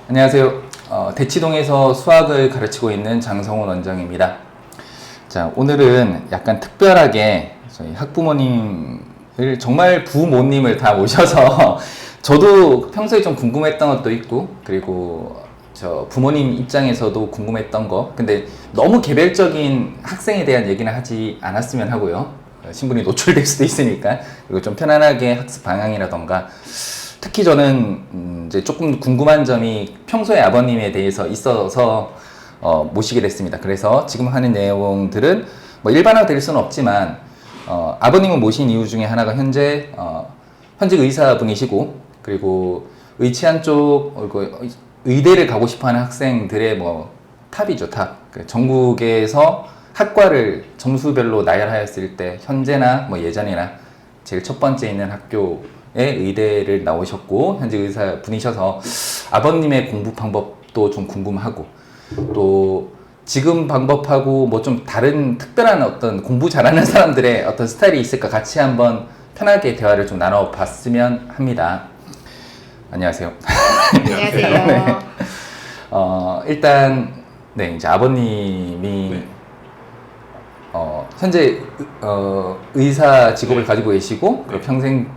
안녕하세요. 대치동에서 수학을 가르치고 있는 장성훈 원장입니다. 자, 오늘은 약간 특별하게 저희 학부모님을 정말 부모님을 다 모셔서 저도 평소에 좀 궁금했던 것도 있고, 그리고 저 부모님 입장에서도 궁금했던 거, 근데 너무 개별적인 학생에 대한 얘기는 하지 않았으면 하고요. 신분이 노출될 수도 있으니까. 그리고 좀 편안하게 학습 방향이라던가, 특히 저는 이제 조금 궁금한 점이 평소에 아버님에 대해서 있어서 모시게 됐습니다. 그래서 지금 하는 내용들은 뭐 일반화될 수는 없지만 아버님을 모신 이유 중에 하나가 현직 의사분이시고, 그리고 의치안 쪽 의대를 가고 싶어하는 학생들의 뭐 탑이죠, 탑. 전국에서 학과를 점수별로 나열하였을 때 현재나 뭐 예전이나 제일 첫 번째 있는 학교 의대를 나오셨고 현직 의사 분이셔서 아버님의 공부 방법도 좀 궁금하고, 또 지금 방법하고 뭐 좀 다른 특별한 어떤 공부 잘하는 사람들의 어떤 스타일이 있을까 같이 한번 편하게 대화를 좀 나눠봤으면 합니다. 안녕하세요. 안녕하세요. 네. 일단 네, 이제 아버님이 네. 현재 의사 직업을 네. 가지고 계시고, 그리고 평생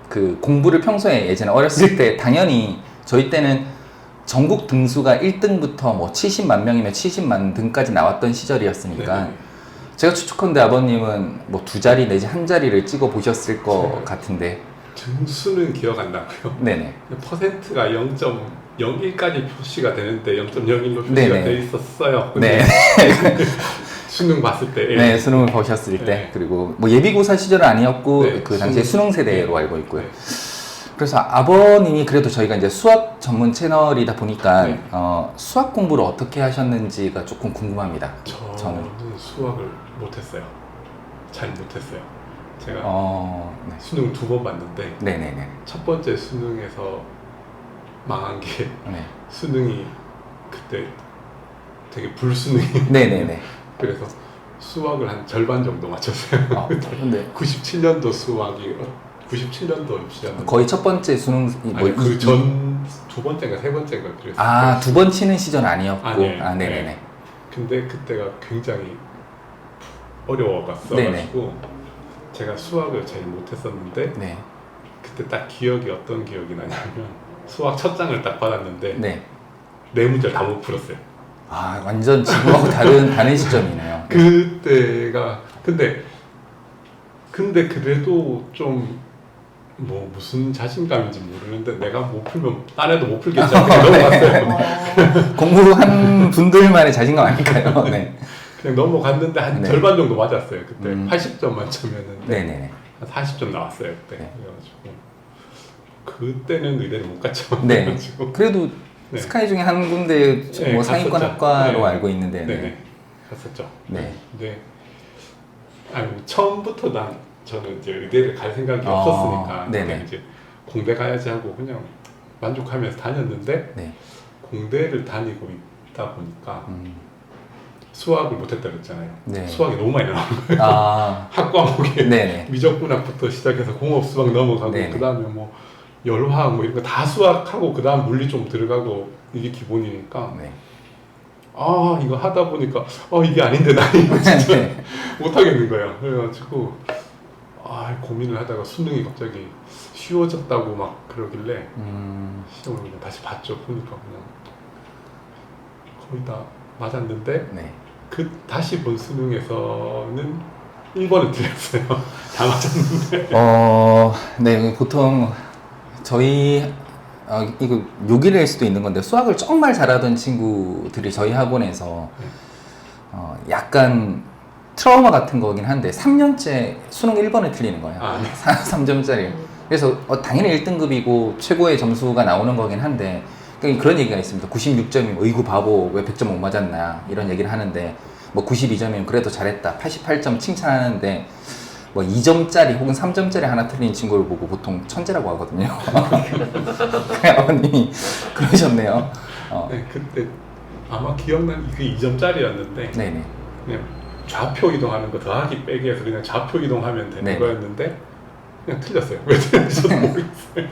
그 공부를 평소에 예전에 어렸을 때 당연히 저희 때는 전국 등수가 1등부터 뭐 70만 명이면 70만 등까지 나왔던 시절이었으니까 네. 제가 추측컨대 아버님은 뭐 두 자리 내지 한 자리를 찍어 보셨을 것 같은데. 등수는 기억 안 나고요. 네네. 퍼센트가 0.01까지 표시가 되는데 0.01로 표시가 네네. 돼 있었어요. 네. 수능 봤을 때. 네, 수능을 보셨을 때. 네. 그리고 뭐 예비고사 시절은 아니었고 네, 그 당시에 수능 세대로 네. 알고 있고요. 네. 그래서 아버님이 그래도 저희가 이제 수학 전문 채널이다 보니까 네. 수학 공부를 어떻게 하셨는지가 조금 궁금합니다. 저는 수학을 못했어요. 잘 못했어요. 제가 네. 수능 2번 봤는데 네네네. 첫 번째 수능에서 망한 게 네. 수능이 그때 되게 불수능이 네네네. 그래서 수학을 한 절반 정도 맞췄어요. 근데 97년도 수학이 97년도 입시였는데 거의 첫 번째 수능 그전 두 번째인가 세 번째인가 그랬어요. 두 번 치는 시전 아니었고. 아니에요. 네네네. 네. 근데 그때가 굉장히 어려워갔어가지고 네네. 제가 수학을 제일 못했었는데 네. 그때 딱 어떤 기억이 나냐면 수학 첫 장을 딱 받았는데 네. 네 문제를 다 못 풀었어요. 완전 지금하고 다른 시점이네요. 그때가 근데 그래도 좀 뭐 무슨 자신감인지 모르는데 내가 못 풀면 딴 애도 못 풀겠지 하고 넘어갔어요. 공부한 분들만의 자신감 아닐까요? 네. 그냥 넘어갔는데 한 네. 절반 정도 맞았어요. 그때 80점 만점이었는데 네네네. 한 40점 나왔어요 그때. 네. 그래가지고 그때는 의대를 못 갔죠. 네. 그래가지고 그래도 네. 스카이 중에 한 군데 네, 뭐 상위권 갔었죠. 학과로 네. 알고 있는데. 네네 갔었죠. 네. 근데 처음부터 저는 이제 의대를 갈 생각이 없었으니까 네네. 그냥 이제 공대 가야지 하고 그냥 만족하면서 다녔는데 네. 공대를 다니고 있다 보니까 수학을 못했다 그랬잖아요. 네. 수학이 너무 많이 나오는 거예요. 학과목에 네네. 미적분학부터 시작해서 공업 수학 넘어가고 네네. 그 다음에 뭐 열화학 뭐 이런 거 다 수학하고 그 다음 물리 좀 들어가고 이게 기본이니까 네. 이거 하다 보니까 이게 아닌데 나 이거 진짜 네. 못하겠는 거예요. 그래가지고 고민을 하다가 수능이 갑자기 쉬워졌다고 막 그러길래 시험을 그냥 다시 봤죠. 보니까 그냥 거의 다 맞았는데 네. 다시 본 수능에서는 1번을 틀렸어요. 다 맞았는데. 네, 보통 저희 이거 욕이될 수도 있는 건데 수학을 정말 잘하던 친구들이 저희 학원에서 약간 트라우마 같은 거긴 한데 3년째 수능 1번을 틀리는 거예요. 네. 3점짜리. 그래서 당연히 1등급이고 최고의 점수가 나오는 거긴 한데 그런 얘기가 있습니다. 96점이면 어이구 바보 왜 100점 못 맞았나 이런 얘기를 하는데, 뭐 92점이면 그래도 잘했다 88점 칭찬하는데 뭐 2점짜리 혹은 3점짜리 하나 틀린 친구를 보고 보통 천재라고 하거든요. 아버님이 그러셨네요. 네, 그때 아마 기억나는 그 2점짜리였는데 네네. 그냥 좌표 이동하는 거 더하기 빼기 해서 그냥 좌표 이동하면 되는 네. 거였는데 그냥 틀렸어요. 왜 틀렸는지도 모르겠어요.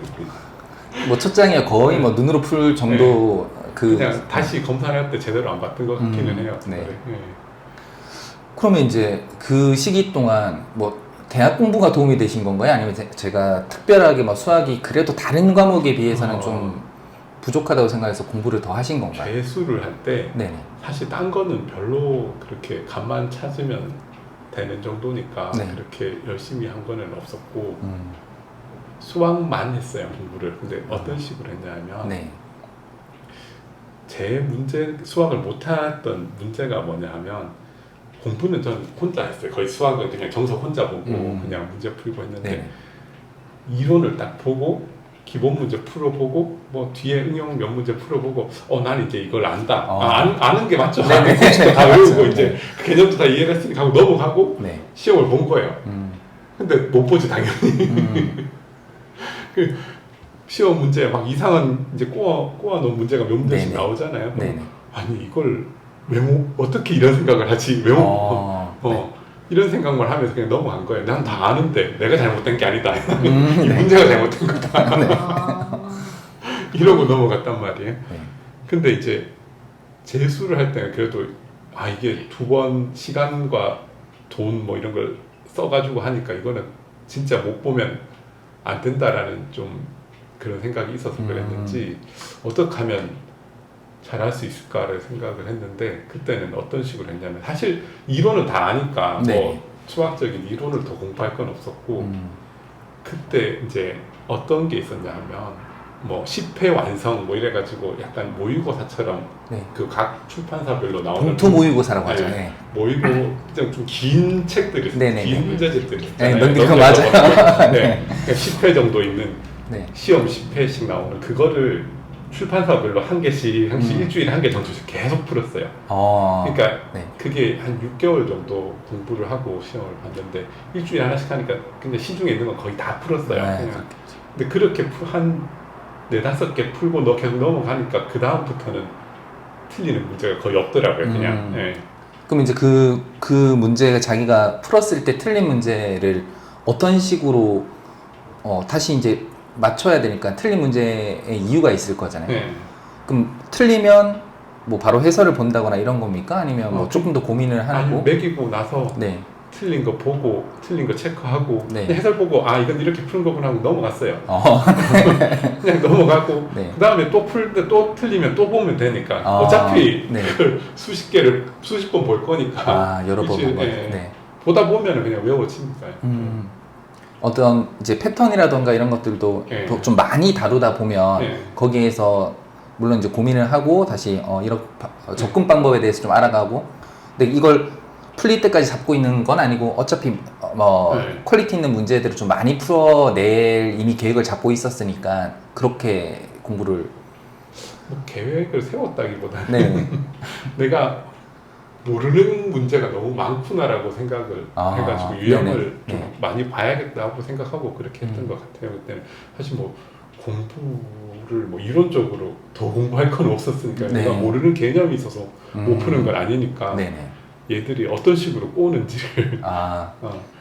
뭐 첫 장이야 거의 뭐 눈으로 풀 정도 그냥 다시 검사를 할 때 제대로 안 봤던 것 같기는 해요. 네. 네. 그러면 이제 그 시기 동안 뭐 대학 공부가 도움이 되신 건가요? 아니면 제가 특별하게 뭐 수학이 그래도 다른 과목에 비해서는 좀 부족하다고 생각해서 공부를 더 하신 건가요? 재수를 할 때 네네. 사실 딴 거는 별로 그렇게 간만 찾으면 되는 정도니까 네. 그렇게 열심히 한 거는 없었고 수학만 했어요, 공부를. 근데 어떤 식으로 했냐면 네. 제 문제, 수학을 못했던 문제가 뭐냐 하면 공부는 전 혼자 했어요. 거의 수학은 그냥 정석 혼자 보고 그냥 문제 풀고 했는데 네. 이론을 딱 보고 기본 문제 풀어보고 뭐 뒤에 응용 몇 문제 풀어보고 난 이제 이걸 안다. 아는 게 맞죠? 네네. 아는 다 외우고 이제 개념도 다 이해를 했으니까 하고 넘어가고 네. 시험을 본 거예요. 근데 못 보지 당연히. 그 시험 문제 막 이상한 이제 꼬아놓은 문제가 몇 문제씩 네네. 나오잖아요. 네네. 아니 이걸 어떻게 이런 생각을 하지? 네. 이런 생각만 하면서 그냥 넘어간 거예요. 난 다 아는데 내가 잘못된 게 아니다. 이 네. 문제가 잘못된 거다. 네. 이러고 넘어갔단 말이에요. 네. 근데 이제 재수를 할 때는 그래도 이게 2번 시간과 돈 뭐 이런 걸 써가지고 하니까 이거는 진짜 못 보면 안 된다라는 좀 그런 생각이 있어서 그랬는지 어떻게 하면 잘할 수 있을까를 생각을 했는데 그때는 어떤 식으로 했냐면 사실 이론은 다 아니까 네. 뭐 수학적인 이론을 더 공부할 건 없었고 그때 이제 어떤 게 있었냐 하면 뭐 10회 완성 뭐 이래가지고 약간 모의고사처럼 네. 그 각 출판사별로 나오는 봉투 모의고사라고 하죠. 네. 네. 모의고 좀 긴 책들이 있어요. 네네네. 긴 문제집들이 네, 있잖아요. 그거 맞아요. 네. 그러니까 10회 정도 있는 네. 시험 10회씩 나오는 그거를 출판사별로 한 개씩 일주일에 한 개 정도씩 계속 풀었어요. 그러니까 네. 그게 한 6개월 정도 공부를 하고 시험을 봤는데 일주일에 하나씩 하니까 근데 시중에 있는 건 거의 다 풀었어요. 네, 그냥. 근데 그렇게 한 4-5개 풀고 계속 넘어가니까 그 다음부터는 틀리는 문제가 거의 없더라고요. 그냥. 네. 그럼 이제 그 문제가 자기가 풀었을 때 틀린 문제를 어떤 식으로 다시 이제 맞춰야 되니까 틀린 문제의 이유가 있을 거잖아요. 네. 그럼 틀리면 뭐 바로 해설을 본다거나 이런 겁니까? 아니면 뭐 조금 더 고민을 아니, 하고 매기고 나서 네. 틀린 거 보고 틀린 거 체크하고 네. 해설 보고 이건 이렇게 푸는 거구나 하고 넘어갔어요. 어. 그냥 넘어가고 네. 그 다음에 또 풀 때 또 틀리면 또 보면 되니까 어차피 네. 그걸 수십 번 볼 거니까 여러 번 일주일에, 본 거죠. 네. 보다 보면 그냥 외워지니까요. 어떤 이제 패턴이라던가 이런 것들도 네. 좀 많이 다루다 보면 네. 거기에서 물론 이제 고민을 하고 다시 이런 접근 방법에 대해서 좀 알아가고 근데 이걸 풀릴 때까지 잡고 있는 건 아니고 어차피 네. 퀄리티 있는 문제들을 좀 많이 풀어낼 이미 계획을 잡고 있었으니까 그렇게 공부를 뭐 계획을 세웠다기보다는 네. 내가 모르는 문제가 너무 많구나라고 생각을 해가지고 유형을 네네. 좀 많이 봐야겠다고 생각하고 그렇게 했던 것 같아요. 그때는 사실 뭐 공부를 뭐 이론적으로 더 공부할 건 없었으니까 네. 내가 모르는 개념이 있어서 못 푸는 건 아니니까 네네. 얘들이 어떤 식으로 꼬는지를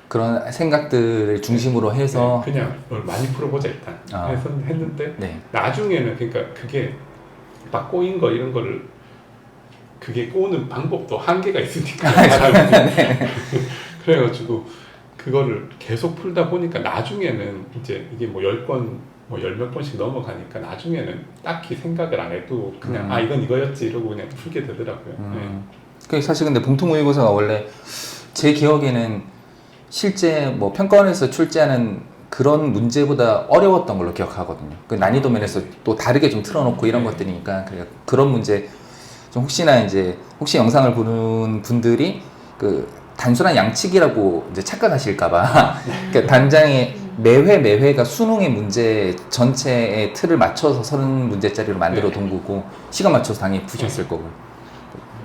그런 생각들을 중심으로 해서 네, 그냥 많이 풀어보자 일단 해서 했는데 네. 나중에는 그러니까 그게 막 꼬인 거 이런 거를 그게 꼬는 방법도 한계가 있으니까 사람이 그래가지고 그거를 계속 풀다 보니까 나중에는 이제 이게 뭐 10권 뭐 10몇 번씩 넘어가니까 나중에는 딱히 생각을 안 해도 그냥 이건 이거였지 이러고 그냥 풀게 되더라고요. 그 사실 근데 봉투 모의고사가 원래 제 기억에는 실제 뭐 평가원에서 출제하는 그런 문제보다 어려웠던 걸로 기억하거든요. 그 난이도 면에서 또 다르게 좀 틀어놓고 이런 것들이니까 그런 문제 좀 혹시 영상을 보는 분들이 그 단순한 양측이라고 이제 착각하실까봐 그러니까 단장에 매회가 수능의 문제 전체의 틀을 맞춰서 30문제짜리로 만들어 둔 거고 시간 맞춰서 당연히 푸셨을 거고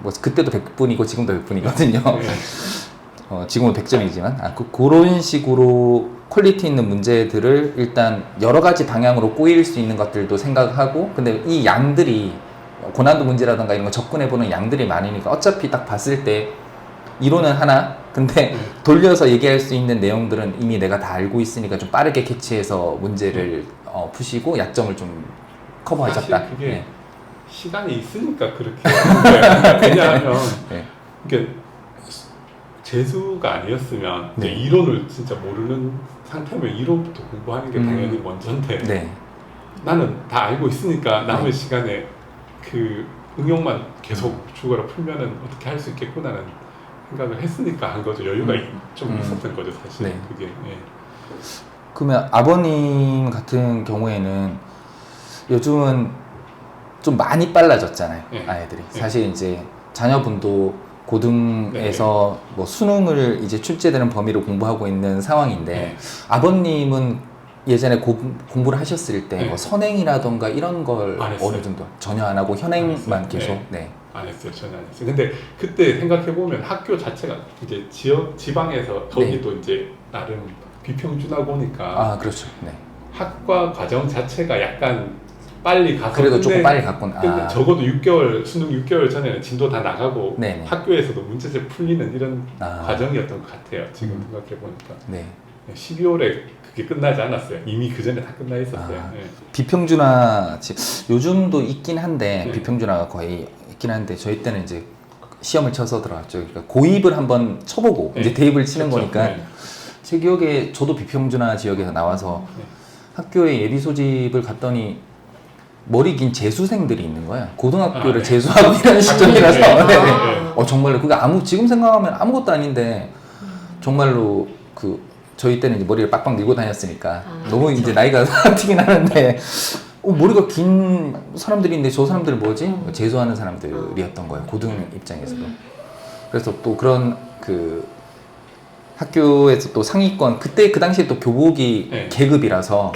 뭐 그때도 100분이고 지금도 100분이거든요. 지금은 100점이지만 그런 식으로 퀄리티 있는 문제들을 일단 여러 가지 방향으로 꼬일 수 있는 것들도 생각하고 근데 이 양들이 고난도 문제라던가 이런 거 접근해보는 양들이 많으니까 어차피 딱 봤을 때 이론은 하나 근데 돌려서 얘기할 수 있는 내용들은 이미 내가 다 알고 있으니까 좀 빠르게 캐치해서 문제를 푸시고 약점을 좀 커버하셨다. 사실 그게 네. 시간이 있으니까 그렇게 하는 거예요. 왜냐하면 네. 이게 재수가 아니었으면 네. 이제 이론을 진짜 모르는 상태면 이론부터 공부하는 게 당연히 먼저인데 네. 나는 다 알고 있으니까 남은 네. 시간에 그 응용만 계속 주거라 풀면은 어떻게 할 수 있겠구나는 생각을 했으니까 한 거죠. 여유가 좀 있었던 거죠, 사실. 네. 그게. 예. 그러면 아버님 같은 경우에는 요즘은 좀 많이 빨라졌잖아요. 네. 아이들이. 네. 사실 이제 자녀분도 고등에서 뭐 수능을 이제 출제되는 범위로 공부하고 있는 상황인데 네. 아버님은 예전에 공부를 하셨을 때 네. 뭐 선행이라던가 이런 걸 안 했어요. 어느 정도 전혀 안 하고 안 현행만 했어요. 계속 네. 네. 안 했어요. 전혀 안 했어요. 근데 그때 생각해보면 학교 자체가 이제 지방에서 거기도 이제 나름 비평준하고 오니까 아 그렇죠. 네. 학과 과정 자체가 약간 빨리 가서 그래도 조금 빨리 갔군. 근데 적어도 6개월 수능 6개월 전에는 진도 다 나가고 네네. 학교에서도 문제집 풀리는 이런 아. 과정이었던 것 같아요. 지금 생각해 보니까 네. 12월에 그게 끝나지 않았어요. 이미 그 전에 다 끝나 있었어요. 아. 네. 비평준화 요즘도 있긴 한데 네. 비평준화가 거의 있긴 한데 저희 때는 이제 시험을 쳐서 들어갔죠. 그러니까 고입을 한번 쳐보고 네. 이제 대입을 치는 그렇죠. 거니까 네. 제 기억에 저도 비평준화 지역에서 나와서 네. 학교에 예비 소집을 갔더니 머리 긴 재수생들이 있는 거예요. 고등학교를 네. 재수하고 이런 시점이라서 네. 네. 네. 정말로 그게 지금 생각하면 아무것도 아닌데 정말로 저희 때는 이제 머리를 빡빡 밀고 다녔으니까 너무 이제 나이가 튀긴 하는데 머리가 긴 사람들이 있는데 저 사람들은 뭐지? 재수하는 사람들이었던 거예요. 고등 입장에서도. 그래서 또 그런 학교에서 또 상위권 그때 그 당시에 또 교복이 네. 계급이라서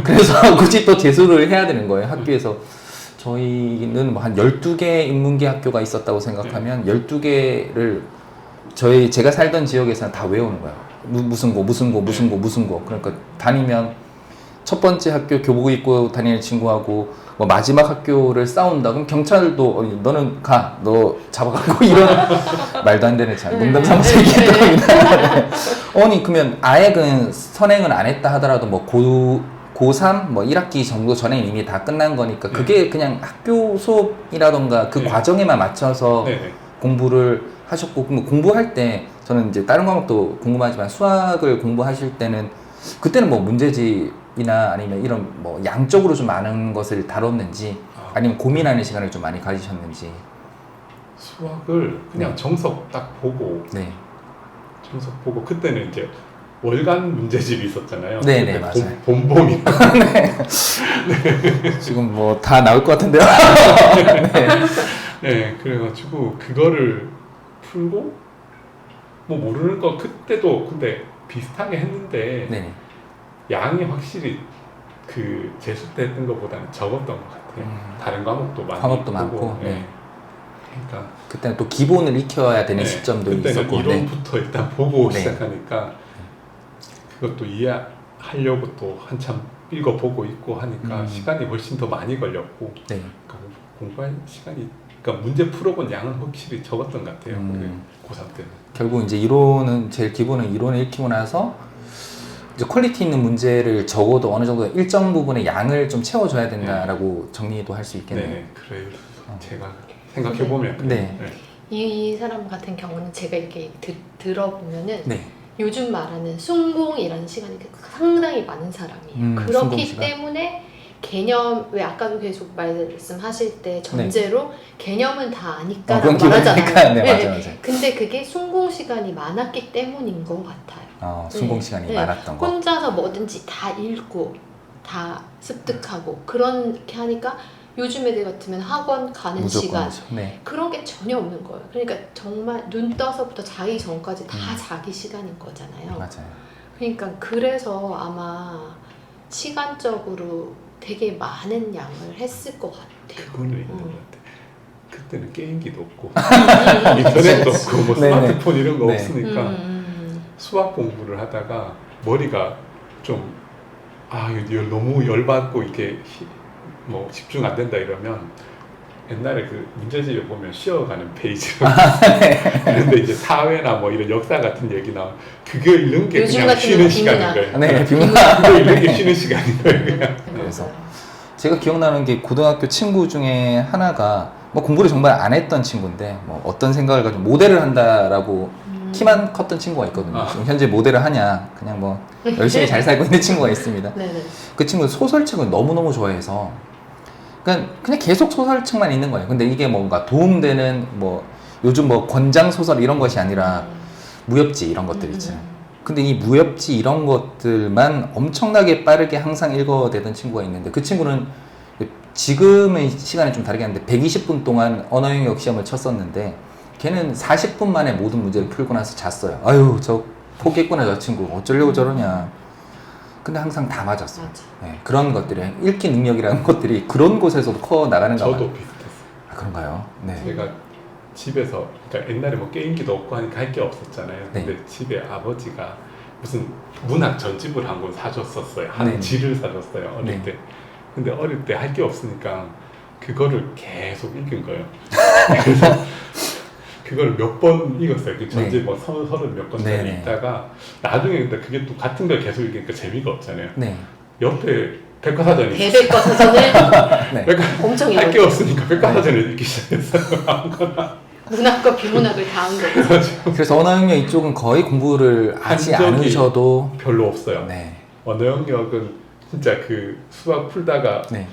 그래서 굳이 또 재수를 해야 되는 거예요. 학교에서 저희는 뭐 한 12개 인문계 학교가 있었다고 생각하면 12개를 제가 살던 지역에서는 다 외우는 거예요. 무슨 고. 그러니까 다니면 첫 번째 학교 교복 입고 다니는 친구하고 뭐 마지막 학교를 싸운다. 그럼 경찰도 너는 가. 너 잡아가고 이런 말도 안 되는 참 농담 삼아서 얘기했던 겁니다. 그러면 아예 선행을 안 했다 하더라도 뭐 고3 뭐 1학기 정도 전에 이미 다 끝난 거니까 그게 그냥 학교 수업이라던가 그 과정에만 맞춰서 공부를 하셨고 공부할 때 저는 이제 다른 과목도 궁금하지만 수학을 공부하실 때는 그때는 뭐 문제집이나 아니면 이런 뭐 양적으로 좀 많은 것을 다뤘는지 아니면 고민하는 시간을 좀 많이 가지셨는지. 수학을 그냥 정석 딱 보고 정석 보고 그때는 이제 월간 문제집이 있었잖아요. 네네 맞아요. 본봉이 지금 뭐 다 나올 것 같은데요. 네, 그래가지고 그거를 풀고 뭐 모르는 거 그때도 근데 비슷하게 했는데 양이 확실히 그 재수 때 했던 것보다는 적었던 것 같아요. 다른 과목도 많고. 네. 그러니까 그때는 또 기본을 익혀야 되는 시점도 있었고. 이론부터 일단 보고 시작하니까 그것도 이해하려고 또 한참 읽어보고 있고 하니까 시간이 훨씬 더 많이 걸렸고 그러니까 공부할 시간이 그러니까 문제 풀어본 양은 확실히 적었던 것 같아요. 고3 때는. 결국 이제 제일 기본은 이론을 익히고 나서 이제 퀄리티 있는 문제를 적어도 어느 정도 일정 부분의 양을 좀 채워줘야 된다라고 정리도 할 수 있겠네요. 네, 그래요. 제가 생각해보면. 이 사람 같은 경우는 제가 이렇게 들어보면은 네. 요즘 말하는 순공이라는 시간이 상당히 많은 사람이에요. 그렇기 때문에 개념, 왜 아까도 계속 말씀하실 때 전제로 개념은 다 아니까 라고 말하잖아요. 네, 맞아요. 근데 그게 순공 시간이 많았기 때문인 것 같아요. 순공 시간이 많았던 거. 혼자서 뭐든지 다 읽고 다 습득하고 그렇게 하니까 요즘 애들 같으면 학원 가는 시간 그런 게 전혀 없는 거예요. 그러니까 정말 눈 떠서부터 자기 전까지 다 자기 시간인 거잖아요. 맞아요. 그러니까 그래서 아마 시간적으로 되게 많은 양을 했을 것 같아요. 그거는 있는 것 같아요. 그때는 게임기도 없고 인터넷도 없고 뭐 스마트폰 이런 거 없으니까 수학 공부를 하다가 머리가 좀 너무 열받고 이렇게 뭐 집중 안 된다 이러면 옛날에 그 문제집에 보면 쉬어가는 페이지가 그런데 이제 사회나 뭐 이런 역사 같은 얘기 나오면 그거 읽는 게 그냥 쉬는 시간인 거예요. 네, 그거 읽는 게 쉬는 시간인 거예요. 그냥. 그래서 맞아요. 제가 기억나는 게 고등학교 친구 중에 하나가 뭐 공부를 정말 안 했던 친구인데 뭐 어떤 생각을 가지고 모델을 한다라고 키만 컸던 친구가 있거든요. 지금 현재 모델을 하냐 그냥 뭐 열심히 잘 살고 있는 친구가 있습니다. 네네. 그 친구는 소설책을 너무너무 좋아해서 그냥 계속 소설책만 읽는 거예요. 근데 이게 뭔가 도움되는 뭐 요즘 뭐 권장 소설 이런 것이 아니라 무협지 이런 것들 있잖아요. 근데 이 무협지 이런 것들만 엄청나게 빠르게 항상 읽어대던 친구가 있는데 그 친구는 지금의 시간이 좀 다르게 하는데 120분 동안 언어영역 시험을 쳤었는데 걔는 40분 만에 모든 문제를 풀고 나서 잤어요. 아유 저 포기했구나 저 친구 어쩌려고 저러냐. 근데 항상 다 맞았어요. 맞아. 네, 그런 것들이 읽기 능력이라는 것들이 그런 곳에서도 커 나가는가 봐요. 저도 비슷했어요. 아, 그런가요? 네. 제가 집에서 그러니까 옛날에 뭐 게임기도 없고 하니까 할 게 없었잖아요. 네. 근데 집에 아버지가 무슨 문학 전집을 한 권 사줬었어요. 네. 한 지를 사줬어요. 어릴 네. 때. 근데 어릴 때 할 게 없으니까 그거를 계속 읽은 거예요. 그래서 그걸 몇 번 읽었어요. 그 전집 네. 뭐 30 몇 권짜리 네, 네. 읽다가 나중에 근데 그게 또 같은 걸 계속 읽으니까 재미가 없잖아요. 네. 옆에 백과사전이 대백과 사전을 네. 엄청 할 게 읽었죠. 없으니까 백과사전을 읽기 시작했어요. 문학과 비문학을 다 한 거죠. 그래서 언어 영역 이쪽은 거의 공부를 하지 한 적이 않으셔도 별로 없어요. 네. 언어 영역은 진짜 그 수학 풀다가 네.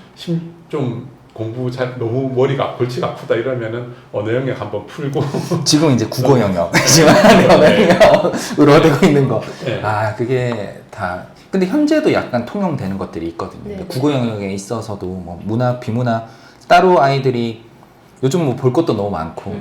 좀 공부 잘 너무 머리가 골치가 아프다 이러면은 언어 영역 한번 풀고 지금 이제 국어 영역 지금 언어 영역으로 되고 있는 거. 네. 아 그게 다. 근데 현재도 약간 통용되는 것들이 있거든요. 네. 국어 영역에 있어서도 뭐 문학, 비문학 따로 아이들이 요즘 뭐 볼 것도 너무 많고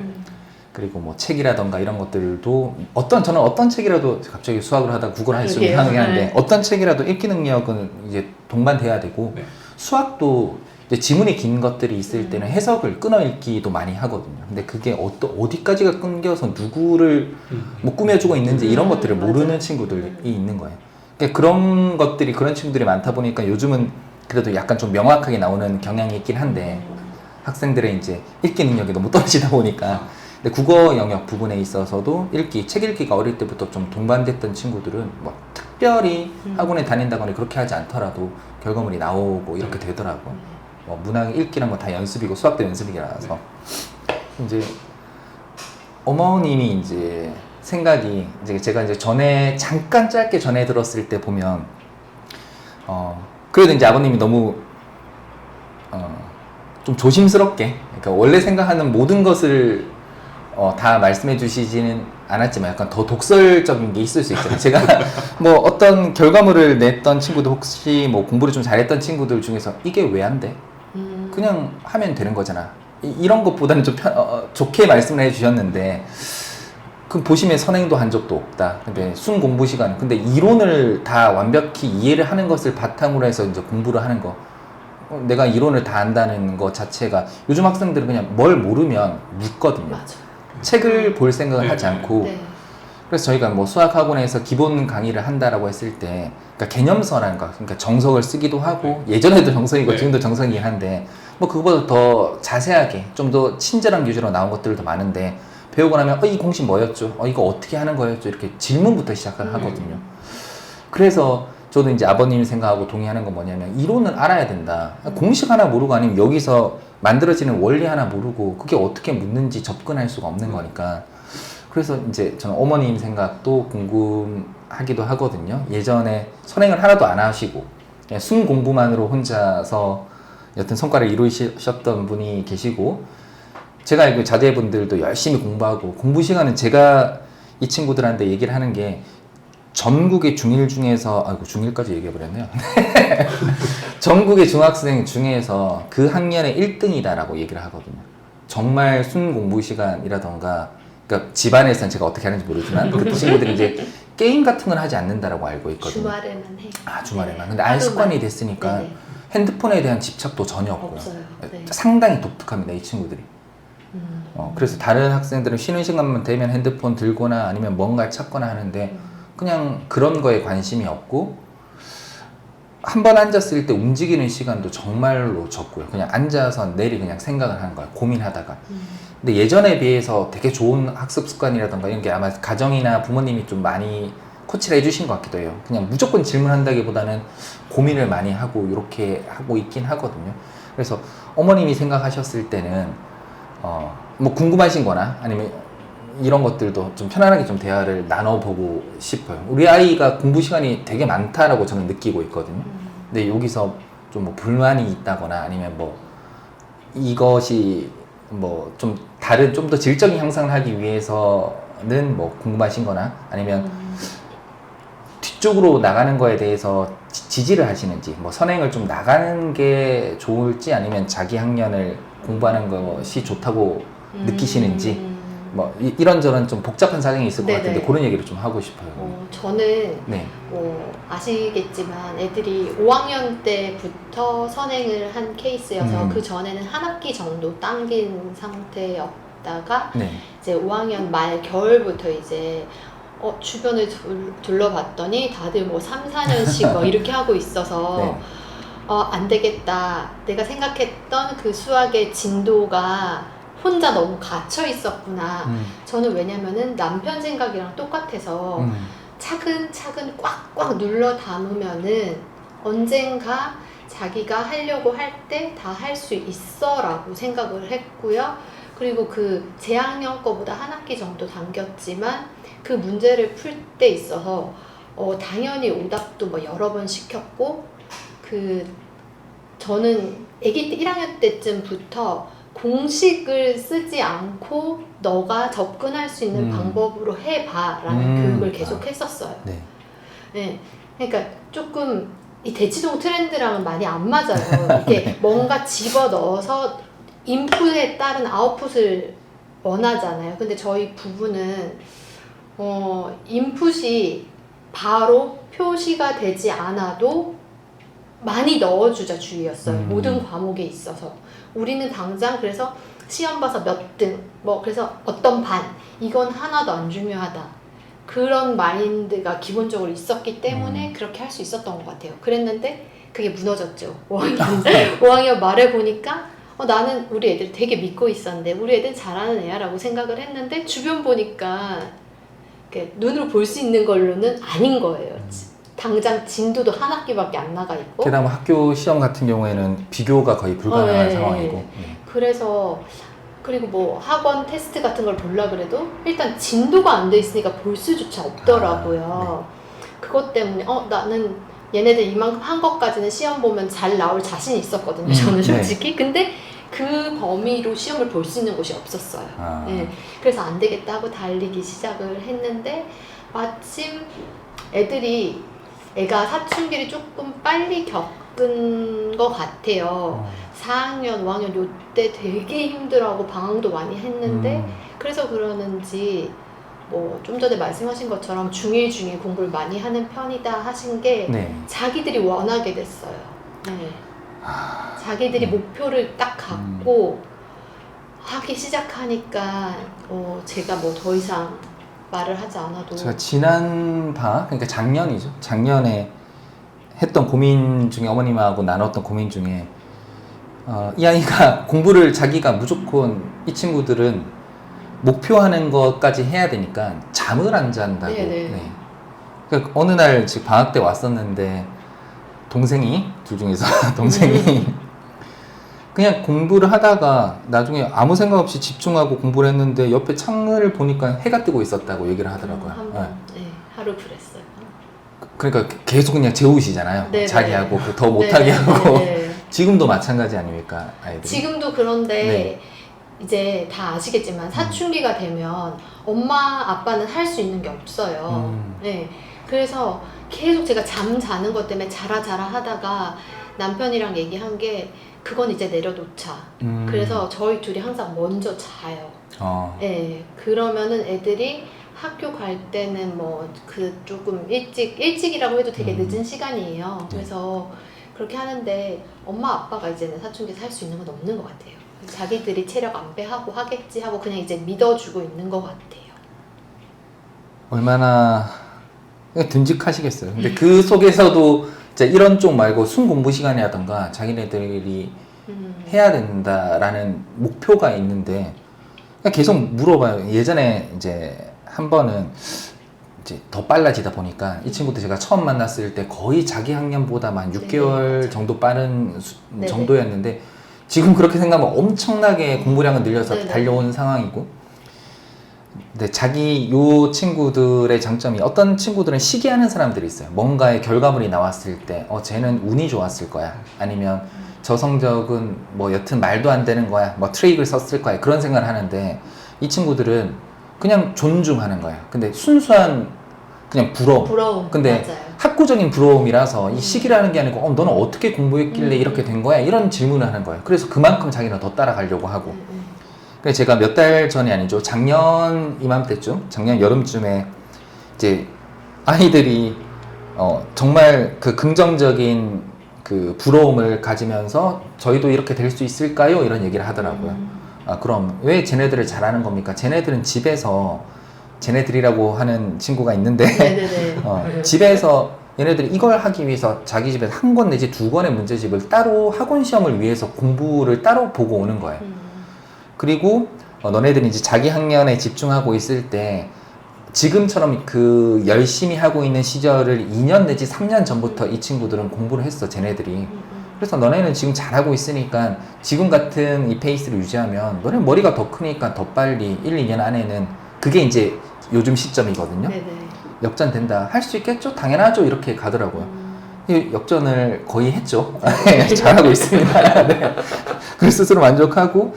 그리고 뭐 책이라던가 이런 것들도 저는 어떤 책이라도 갑자기 수학을 하다 국어를 할 수 있는 그러게요. 상황이 한데 네. 어떤 책이라도 읽기 능력은 이제 동반돼야 되고 네. 수학도 이제 지문이 긴 것들이 있을 때는 해석을 끊어 읽기도 많이 하거든요. 근데 그게 어디까지가 끊겨서 누구를 뭐 꾸며주고 있는지 이런 것들을 모르는 맞아요. 친구들이 있는 거예요. 그러니까 그런 친구들이 많다 보니까 요즘은 그래도 약간 좀 명확하게 나오는 경향이 있긴 한데 학생들의 이제 읽기 능력이 너무 떨어지다 보니까 근데 국어 영역 부분에 있어서도 책 읽기가 어릴 때부터 좀 동반됐던 친구들은 뭐 특별히 학원에 다닌다거나 그렇게 하지 않더라도 결과물이 나오고 이렇게 되더라고요. 뭐 문학 읽기란 건 다 연습이고 수학도 연습이라서 이제 어머님이 이제 생각이 이제 제가 이제 잠깐 짧게 전에 들었을 때 보면 그래도 이제 아버님이 너무 좀 조심스럽게 그러니까 원래 생각하는 모든 것을 다 말씀해 주시지는 않았지만 약간 더 독설적인 게 있을 수 있잖아요. 제가 뭐 어떤 결과물을 냈던 친구들 혹시 뭐 공부를 좀 잘했던 친구들 중에서 이게 왜 안 돼? 그냥 하면 되는 거잖아. 이런 것보다는 좀 좋게 말씀을 해주셨는데 그 보시면 선행도 한 적도 없다. 근데 순 공부 시간. 근데 이론을 다 완벽히 이해를 하는 것을 바탕으로 해서 이제 공부를 하는 거. 내가 이론을 다 안다는 것 자체가 요즘 학생들은 그냥 뭘 모르면 묻거든요. 맞아. 책을 볼 생각을 네. 하지 않고 네. 그래서 저희가 뭐 수학학원에서 기본 강의를 한다라고 했을 때 그러니까 개념서라는 거 그러니까 정석을 쓰기도 하고 예전에도 정석이고 네. 지금도 정석이긴 한데 뭐 그거보다 더 자세하게 좀 더 친절한 규제로 나온 것들도 많은데 배우고 나면 이 공식 뭐였죠? 이거 어떻게 하는 거였죠? 이렇게 질문부터 시작을 하거든요. 그래서 저도 이제 아버님 생각하고 동의하는 건 뭐냐면 이론을 알아야 된다. 공식 하나 모르고 아니면 여기서 만들어지는 원리 하나 모르고 그게 어떻게 묻는지 접근할 수가 없는 거니까. 그래서 이제 저는 어머님 생각도 궁금하기도 하거든요. 예전에 선행을 하나도 안 하시고 그냥 순 공부만으로 혼자서 여튼 성과를 이루셨던 분이 계시고 제가 알고 자제분들도 열심히 공부하고 공부 시간은 제가 이 친구들한테 얘기를 하는 게 전국의 중1 중에서 중1까지 얘기해버렸네요. 전국의 중학생 중에서 그 학년의 1등이다라고 얘기를 하거든요. 정말 순 공부 시간이라던가 그러니까 집안에서는 제가 어떻게 하는지 모르지만 그 친구들이 이제 게임 같은 건 하지 않는다라고 알고 있거든요. 주말에만 해. 주말에만. 근데 아예 습관이 됐으니까 네네. 핸드폰에 대한 집착도 전혀 없고요. 없어요. 네. 상당히 독특합니다, 이 친구들이. 그래서 다른 학생들은 쉬는 시간만 되면 핸드폰 들거나 아니면 뭔가를 찾거나 하는데 그냥 그런 거에 관심이 없고 한 번 앉았을 때 움직이는 시간도 정말로 적고요. 그냥 앉아서 내리 그냥 생각을 하는 거예요. 고민하다가. 근데 예전에 비해서 되게 좋은 학습 습관이라던가 이런 게 아마 가정이나 부모님이 좀 많이 코치를 해주신 것 같기도 해요. 그냥 무조건 질문한다기보다는 고민을 많이 하고 이렇게 하고 있긴 하거든요. 그래서 어머님이 생각하셨을 때는 뭐 궁금하신 거나 아니면 이런 것들도 좀 편안하게 좀 대화를 나눠보고 싶어요. 우리 아이가 공부 시간이 되게 많다라고 저는 느끼고 있거든요. 근데 여기서 좀 뭐 불만이 있다거나 아니면 뭐 이것이 뭐 좀 다른 좀 더 질적인 향상을 하기 위해서는 뭐 궁금하신 거나 아니면 뒤쪽으로 나가는 거에 대해서 지지를 하시는지 뭐 선행을 좀 나가는 게 좋을지 아니면 자기 학년을 공부하는 것이 좋다고 느끼시는지 뭐 이런저런 좀 복잡한 사정이 있을 것 네네. 같은데 그런 얘기를 좀 하고 싶어요. 저는 네. 아시겠지만 애들이 5학년 때부터 선행을 한 케이스여서 그 전에는 한 학기 정도 당긴 상태였다가 네. 이제 5학년 말 겨울부터 이제 주변을 둘러봤더니 다들 뭐 3, 4년씩 뭐 이렇게 하고 있어서 네. 안 되겠다. 내가 생각했던 그 수학의 진도가 혼자 너무 갇혀 있었구나. 저는 왜냐면은 남편 생각이랑 똑같아서 차근차근 꽉꽉 눌러 담으면은 언젠가 자기가 하려고 할 때 다 할 수 있어 라고 생각을 했고요. 그리고 그 재학년 거보다 한 학기 정도 당겼지만 그 문제를 풀 때 있어서 당연히 오답도 뭐 여러 번 시켰고 저는 아기 때 1학년 때쯤부터 공식을 쓰지 않고 너가 접근할 수 있는 방법으로 해봐라는 교육을 계속 했었어요. 네. 네. 그러니까 조금 이 대치동 트렌드랑은 많이 안 맞아요. 이게 네. 뭔가 집어넣어서 인풋에 따른 아웃풋을 원하잖아요. 근데 저희 부부는 인풋이 바로 표시가 되지 않아도 많이 넣어주자 주의였어요. 모든 과목에 있어서. 우리는 당장 그래서 시험 봐서 몇 등, 뭐 그래서 어떤 반, 이건 하나도 안 중요하다. 그런 마인드가 기본적으로 있었기 때문에 그렇게 할 수 있었던 것 같아요. 그랬는데 그게 무너졌죠. 5학년 말에 보니까 나는 우리 애들 되게 믿고 있었는데 우리 애들 잘하는 애야 라고 생각을 했는데 주변 보니까 눈으로 볼 수 있는 걸로는 아닌 거예요. 당장 진도도 한 학기밖에 안 나가 있고 게다가 학교 시험 같은 경우에는 비교가 거의 불가능한 네. 상황이고 그래서 그리고 뭐 학원 테스트 같은 걸 보려고 그래도 일단 진도가 안 돼 있으니까 볼 수조차 없더라고요. 그것 때문에 나는 얘네들 이만큼 한 것까지는 시험 보면 잘 나올 자신이 있었거든요. 저는 솔직히. 근데 그 범위로 시험을 볼 수 있는 곳이 없었어요. 네. 그래서 안 되겠다 하고 달리기 시작을 했는데 마침 애가 사춘기를 조금 빨리 겪은 것 같아요. 4학년, 5학년 요때 되게 힘들어하고 방황도 많이 했는데 그래서 그러는지 뭐 좀 전에 말씀하신 것처럼 중1 중에 공부를 많이 하는 편이다 하신 게 자기들이 원하게 됐어요. 네. 자기들이 목표를 딱 갖고 하기 시작하니까 제가 뭐 더 이상 말을 하지 않아도 제가 지난 방학, 그러니까 작년이죠. 작년에 했던 고민 중에 어머님하고 나눴던 고민 중에 이 아이가 공부를 자기가 무조건 이 친구들은 목표하는 것까지 해야 되니까 잠을 안 잔다고. 네. 그러니까 어느 날 지금 방학 때 왔었는데 동생이 둘 중에서 동생이 그냥 공부를 하다가 나중에 아무 생각 없이 집중하고 공부를 했는데 옆에 창을 보니까 해가 뜨고 있었다고 얘기를 하더라고요. 하루 그랬어요. 그러니까 계속 그냥 재우시잖아요. 네네. 자기하고 더 못하게 하고. 네네. 지금도 마찬가지 아닙니까, 아이들이? 지금도 그런데 이제 다 아시겠지만 사춘기가 되면 엄마 아빠는 할 수 있는 게 없어요. 네. 그래서 계속 제가 잠 자는 것 때문에 자라 하다가 남편이랑 얘기한 게 그건 이제 내려놓자. 그래서 저희 둘이 항상 먼저 자요. 네. 그러면은 애들이 학교 갈 때는 뭐 조금 일찍이라고 해도 되게 늦은 시간이에요. 그래서 그렇게 하는데 엄마 아빠가 이제는 사춘기에서 할 수 있는 건 없는 것 같아요. 자기들이 체력 안배하고 하겠지 하고 그냥 이제 믿어주고 있는 것 같아요. 얼마나 듬직하시겠어요. 근데 그 속에서도 이런 쪽 말고 순공부 시간이라던가 자기네들이 해야 된다라는 목표가 있는데 계속 물어봐요. 예전에 이제 한 번은 이제 더 빨라지다 보니까 이 친구도 제가 처음 만났을 때 거의 자기 학년보다만 6개월 네네. 정도 빠른 네네. 정도였는데 지금 그렇게 생각하면 엄청나게 공부량은 늘려서 네네. 달려온 상황이고, 근데 자기 요 친구들의 장점이, 어떤 친구들은 시기하는 사람들이 있어요. 뭔가의 결과물이 나왔을 때 쟤는 운이 좋았을 거야, 아니면 저 성적은 뭐 여튼 말도 안 되는 거야, 뭐 트릭을 썼을 거야, 그런 생각을 하는데 이 친구들은 그냥 존중하는 거야. 근데 순수한 그냥 부러움. 근데 맞아요. 학구적인 부러움이라서 이 시기라는 게 아니고 너는 어떻게 공부했길래 이렇게 된 거야? 이런 질문을 하는 거예요. 그래서 그만큼 자기는 더 따라가려고 하고. 그래서 제가 몇 달 전이 아니죠, 작년 이맘때쯤, 작년 여름쯤에 이제 아이들이 정말 그 긍정적인 그 부러움을 가지면서 저희도 이렇게 될 수 있을까요? 이런 얘기를 하더라고요. 그럼 왜 쟤네들을 잘하는 겁니까? 쟤네들은 집에서, 쟤네들이라고 하는 친구가 있는데 네네네. 집에서 얘네들이 이걸 하기 위해서 자기 집에서 한 권 내지 두 권의 문제집을 따로 학원 시험을 위해서 공부를 따로 보고 오는 거예요. 그리고 너네들이 이제 자기 학년에 집중하고 있을 때 지금처럼 그 열심히 하고 있는 시절을 2년 내지 3년 전부터 이 친구들은 공부를 했어, 쟤네들이. 그래서 너네는 지금 잘하고 있으니까 지금 같은 이 페이스를 유지하면 너네 머리가 더 크니까 더 빨리 1, 2년 안에는, 그게 이제 요즘 시점이거든요. 네네. 역전된다. 할 수 있겠죠? 당연하죠. 이렇게 가더라고요. 이 역전을 거의 했죠. 잘하고 있습니다. 네. 그 스스로 만족하고,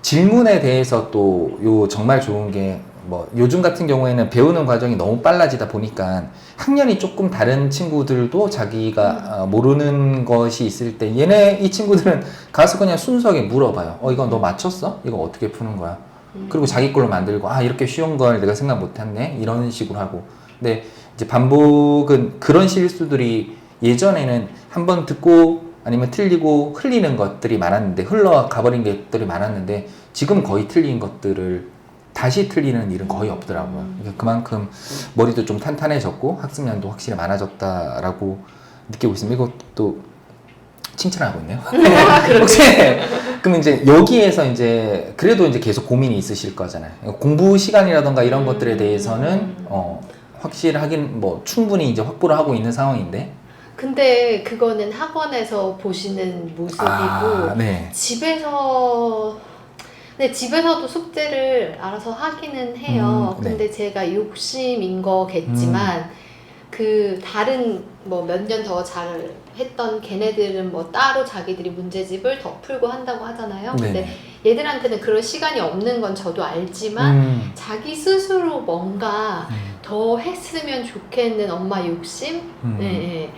질문에 대해서 또 요 정말 좋은 게, 뭐 요즘 같은 경우에는 배우는 과정이 너무 빨라지다 보니까 학년이 조금 다른 친구들도 자기가 모르는 것이 있을 때 이 친구들은 가서 그냥 순수하게 물어봐요. 이거 너 맞췄어? 이거 어떻게 푸는 거야? 그리고 자기 걸로 만들고, 이렇게 쉬운 걸 내가 생각 못했네, 이런 식으로 하고. 근데 이제 반복은, 그런 실수들이 예전에는 한번 듣고 아니면 틀리고 흘리는 것들이 많았는데, 흘러가버린 것들이 많았는데, 지금 거의 틀린 것들을 다시 틀리는 일은 거의 없더라고요. 그러니까 그만큼 머리도 좀 탄탄해졌고 학습량도 확실히 많아졌다라고 느끼고 있습니다. 이것도 칭찬하고 있네요. 혹시 그럼 이제 여기에서 이제 그래도 이제 계속 고민이 있으실 거잖아요. 공부 시간이라던가 이런 것들에 대해서는 확실하긴 뭐 충분히 이제 확보를 하고 있는 상황인데. 근데 그거는 학원에서 보시는 모습이고 네. 근데 집에서도 숙제를 알아서 하기는 해요. 네. 근데 제가 욕심인 거겠지만 그 다른 뭐 몇 년 더 잘 했던 걔네들은 뭐 따로 자기들이 문제집을 더 풀고 한다고 하잖아요. 근데 얘들한테는 그런 시간이 없는 건 저도 알지만 자기 스스로 뭔가 더 했으면 좋겠는 엄마 욕심? 네.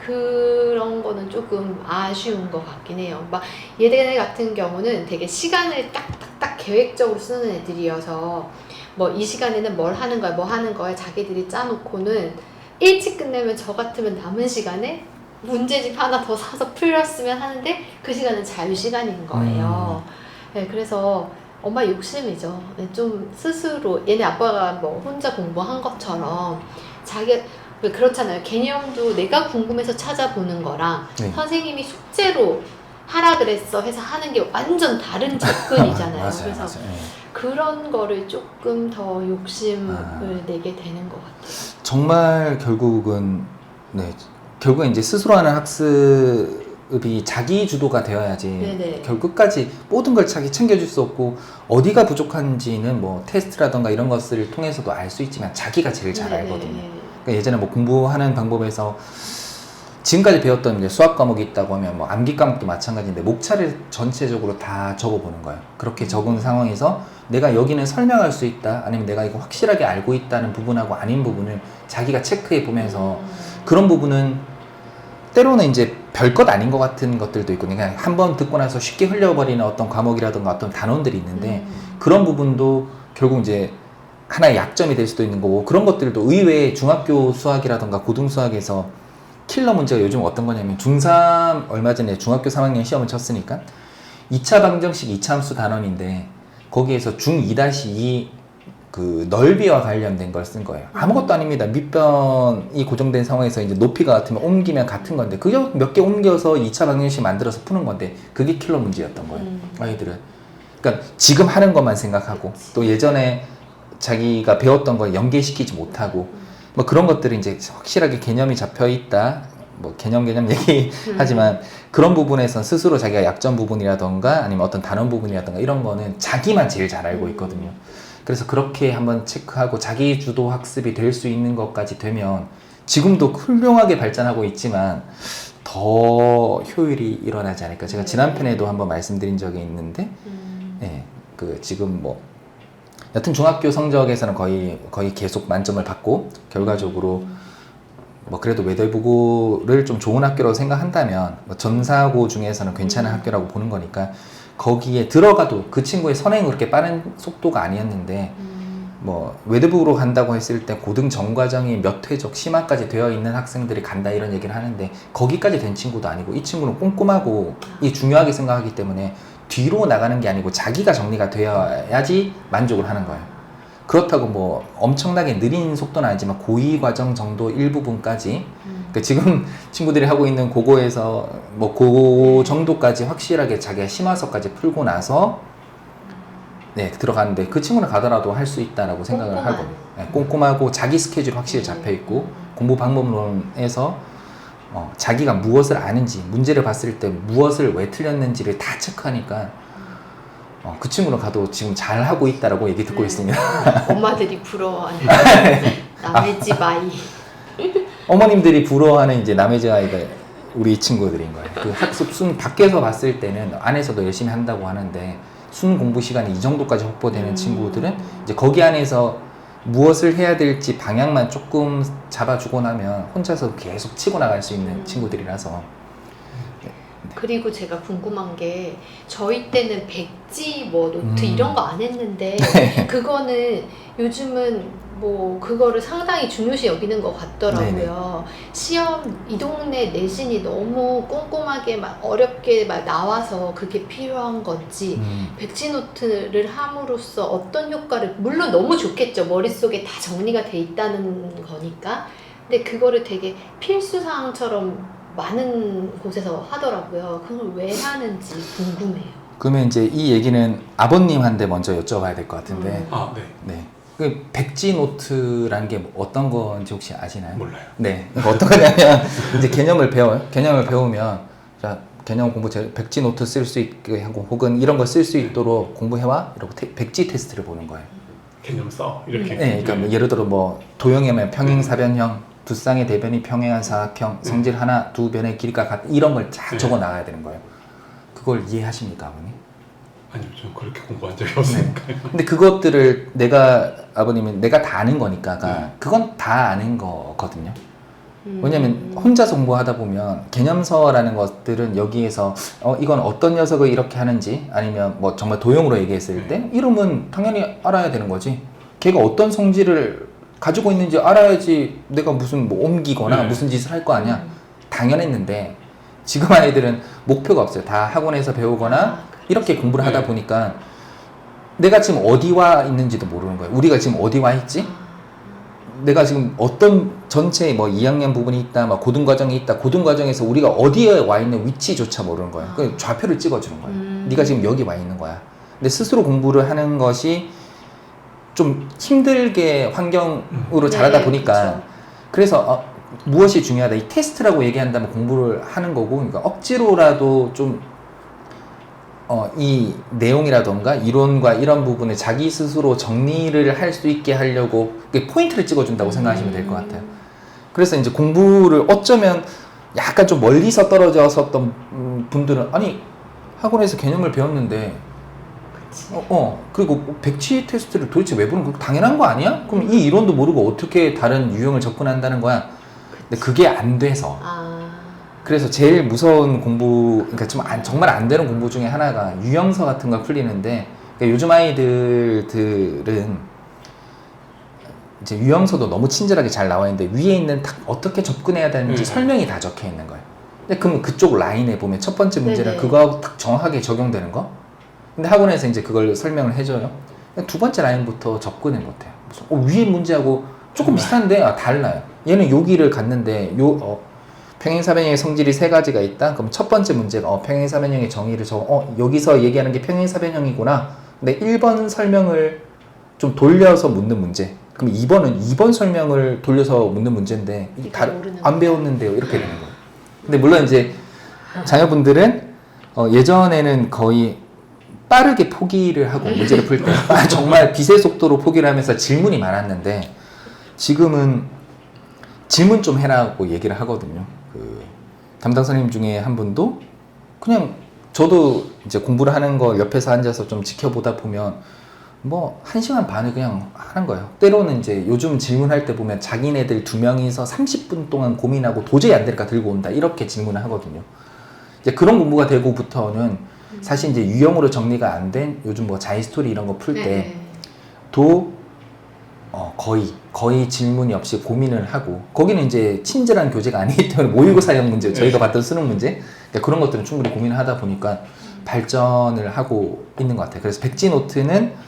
그런 거는 조금 아쉬운 것 같긴 해요. 막 얘네 같은 경우는 되게 시간을 딱딱딱 계획적으로 쓰는 애들이어서 뭐 이 시간에는 뭘 하는 거야, 뭐 하는 거야 자기들이 짜놓고는 일찍 끝내면 저 같으면 남은 시간에 문제집 하나 더 사서 풀렸으면 하는데 그 시간은 자유 시간인 거예요. 네, 그래서 엄마 욕심이죠. 네, 좀 스스로 얘네 아빠가 뭐 혼자 공부한 것처럼 자기 그렇잖아요. 개념도 내가 궁금해서 찾아보는 거랑 선생님이 숙제로 하라 그랬어 해서 하는 게 완전 다른 접근이잖아요. 맞아요, 그래서 맞아요. 그런 거를 조금 더 욕심을 내게 되는 것 같아요. 정말 결국은 이제 스스로 하는 학습이 자기 주도가 되어야지. 네네. 결국 끝까지 모든 걸 자기 챙겨줄 수 없고, 어디가 부족한지는 뭐 테스트라던가 이런 것을 통해서도 알 수 있지만 자기가 제일 잘 알거든요. 그러니까 예전에 뭐 공부하는 방법에서 지금까지 배웠던 이제 수학 과목이 있다고 하면 뭐 암기 과목도 마찬가지인데 목차를 전체적으로 다 적어보는 거예요. 그렇게 적은 상황에서 내가 여기는 설명할 수 있다, 아니면 내가 이거 확실하게 알고 있다는 부분하고 아닌 부분을 자기가 체크해 보면서, 그런 부분은 때로는 이제 별것 아닌 것 같은 것들도 있고, 그냥 한번 듣고 나서 쉽게 흘려버리는 어떤 과목이라든가 어떤 단원들이 있는데 그런 부분도 결국 이제 하나의 약점이 될 수도 있는 거고, 그런 것들도 의외의 중학교 수학이라든가 고등 수학에서 킬러 문제가 요즘 어떤 거냐면, 중3 얼마 전에 중학교 3학년 시험을 쳤으니까 2차 방정식 2차 함수 단원인데 거기에서 중2-2 그 넓이와 관련된 걸 쓴 거예요. 아무것도 아닙니다. 밑변이 고정된 상황에서 이제 높이가 같으면 옮기면 같은 건데 그저 몇 개 옮겨서 2차 방정식 만들어서 푸는 건데 그게 킬러 문제였던 거예요. 아이들은. 그러니까 지금 하는 것만 생각하고, 또 예전에 자기가 배웠던 걸 연계시키지 못하고 뭐 그런 것들이 이제 확실하게 개념이 잡혀 있다. 뭐 개념 얘기하지만 그런 부분에선 스스로 자기가 약점 부분이라던가 아니면 어떤 단원 부분이라던가 이런 거는 자기만 제일 잘 알고 있거든요. 그래서 그렇게 한번 체크하고 자기 주도 학습이 될 수 있는 것까지 되면 지금도 훌륭하게 발전하고 있지만 더 효율이 일어나지 않을까. 제가 지난 편에도 한번 말씀드린 적이 있는데, 네, 그 지금 뭐 여튼 중학교 성적에서는 거의 계속 만점을 받고 결과적으로 뭐 그래도 외대부고를 좀 좋은 학교라고 생각한다면 뭐 전사고 중에서는 괜찮은 학교라고 보는 거니까 거기에 들어가도 그 친구의 선행은 그렇게 빠른 속도가 아니었는데 뭐 외대부고로 간다고 했을 때 고등 전과정이 몇 회적 심화까지 되어 있는 학생들이 간다 이런 얘기를 하는데 거기까지 된 친구도 아니고 이 친구는 꼼꼼하고 이 중요하게 생각하기 때문에 뒤로 나가는 게 아니고 자기가 정리가 되어야지 만족을 하는 거예요. 그렇다고 뭐 엄청나게 느린 속도는 아니지만 고2 과정 정도 일부분까지 그러니까 지금 친구들이 하고 있는 고고에서 뭐 그 정도까지 확실하게 자기가 심화서까지 풀고 나서 네, 들어가는데 그 친구는 가더라도 할 수 있다라고 생각을 하고 네, 꼼꼼하고 자기 스케줄이 확실히 잡혀 있고 공부 방법론에서 자기가 무엇을 아는지 문제를 봤을 때 무엇을 왜 틀렸는지를 다 체크하니까 그 친구는 가도 지금 잘 하고 있다라고 얘기 듣고 있습니다. 엄마들이 부러워하는 남의 집 아이. 어머님들이 부러워하는 이제 남의 집 아이가 우리 친구들인 거예요. 그 학습 순 밖에서 봤을 때는 안에서도 열심히 한다고 하는데 순 공부 시간이 이 정도까지 확보되는 친구들은 이제 거기 안에서 무엇을 해야 될지 방향만 조금 잡아주고 나면 혼자서 계속 치고 나갈 수 있는 친구들이라서. 그리고 제가 궁금한 게 저희 때는 백지 뭐 노트 이런 거 안 했는데 그거는 요즘은 뭐 그거를 상당히 중요시 여기는 것 같더라고요. 시험 이 동네 내신이 너무 꼼꼼하게 막 어렵게 막 나와서 그게 필요한 건지 백지 노트를 함으로써 어떤 효과를 물론 너무 좋겠죠. 머릿속에 다 정리가 돼 있다는 거니까. 근데 그거를 되게 필수 사항처럼 많은 곳에서 하더라고요. 그걸 왜 하는지 궁금해요. 그러면 이제 이 얘기는 아버님한테 먼저 여쭤봐야 될 것 같은데. 아, 네. 네. 그 백지 노트라는 게 어떤 건지 혹시 아시나요? 몰라요. 네. 그러니까 어떤 거냐면 이제 개념을 배우면 자, 개념 공부 백지 노트 쓸 수 있게 하고 혹은 이런 거 쓸 수 있도록 공부해와 이러고 백지 테스트를 보는 거예요. 개념 써 이렇게. 네. 그러니까 뭐 예를 들어 뭐 도형이면 평행사변형 두 쌍의 대변이 평행한 사각형, 성질 하나, 두 변의 길이가 같 이런 걸 쫙 적어 나가야 되는 거예요. 그걸 이해하십니까, 아버님? 아니요, 좀 그렇게 공부한 적이 없으니까요. 근데 그것들을 아버님은 내가 다 아는 거니까, 그건 다 아는 거거든요. 왜냐면 혼자서 공부하다 보면 개념서라는 것들은 여기에서 이건 어떤 녀석을 이렇게 하는지 아니면 뭐 정말 도형으로 얘기했을 때 이름은 당연히 알아야 되는 거지. 걔가 어떤 성질을 가지고 있는지 알아야지 내가 무슨 뭐 옮기거나 무슨 짓을 할 거 아니야. 당연했는데 지금 아이들은 목표가 없어요. 다 학원에서 배우거나 이렇게 공부를 하다 보니까 내가 지금 어디 와 있는지도 모르는 거예요. 우리가 지금 어디 와 있지? 내가 지금 어떤 전체 뭐 2학년 부분이 있다, 뭐 고등과정이 있다, 고등과정에서 우리가 어디에 와 있는 위치조차 모르는 거예요. 그 좌표를 찍어주는 거예요. 네가 지금 여기 와 있는 거야. 근데 스스로 공부를 하는 것이 좀 힘들게 환경으로 자라다 보니까 그쵸. 그래서 무엇이 중요하다 이 테스트라고 얘기한다면 공부를 하는 거고 그러니까 억지로라도 좀 이 내용이라던가 이론과 이런 부분을 자기 스스로 정리를 할 수 있게 하려고 포인트를 찍어준다고 생각하시면 될 것 같아요. 그래서 이제 공부를 어쩌면 약간 좀 멀리서 떨어졌었던 분들은 아니 학원에서 개념을 배웠는데 그리고 백지 테스트를 도대체 왜 보는 거 당연한 거 아니야? 그럼 이 이론도 모르고 어떻게 다른 유형을 접근한다는 거야? 근데 그게 안 돼서 그래서 제일 무서운 공부, 그러니까 좀 정말 안 되는 공부 중에 하나가 유형서 같은 걸 풀리는데 그러니까 요즘 아이들은 이제 유형서도 너무 친절하게 잘 나와 있는데 위에 있는 어떻게 접근해야 되는지 설명이 다 적혀 있는 거예요. 근데 그럼 그쪽 라인에 보면 첫 번째 문제는 그거하고 딱 정확하게 적용되는 거. 근데 학원에서 이제 그걸 설명을 해줘요. 두 번째 라인부터 접근을 못해요. 위에 문제하고 조금 비슷한데 달라요. 얘는 여기를 갔는데 평행사변형의 성질이 세 가지가 있다. 그럼 첫 번째 문제가 평행사변형의 정의를 여기서 얘기하는 게 평행사변형이구나. 근데 1번 설명을 좀 돌려서 묻는 문제. 그럼 2번은 2번 설명을 돌려서 묻는 문제인데 이게 안 배웠는데요. 이렇게 되는 거예요. 근데 물론 이제 자녀분들은 예전에는 거의 빠르게 포기를 하고 문제를 풀 때 정말 빛의 속도로 포기를 하면서 질문이 많았는데 지금은 질문 좀 해라고 얘기를 하거든요. 그 담당 선생님 중에 한 분도 그냥 저도 이제 공부를 하는 거 옆에서 앉아서 좀 지켜보다 보면 뭐 1시간 반을 그냥 하는 거예요. 때로는 이제 요즘 질문할 때 보면 자기네들 2명이서 30분 동안 고민하고 도저히 안 되니까 들고 온다 이렇게 질문을 하거든요. 이제 그런 공부가 되고부터는 사실 이제 유형으로 정리가 안 된 요즘 뭐 자이스토리 이런 거 풀 때도 거의 질문이 없이 고민을 하고 거기는 이제 친절한 교재가 아니기 때문에 모의고사형 문제 저희가 봤던 수능 문제 그러니까 그런 것들은 충분히 고민을 하다 보니까 발전을 하고 있는 것 같아요. 그래서 백지노트는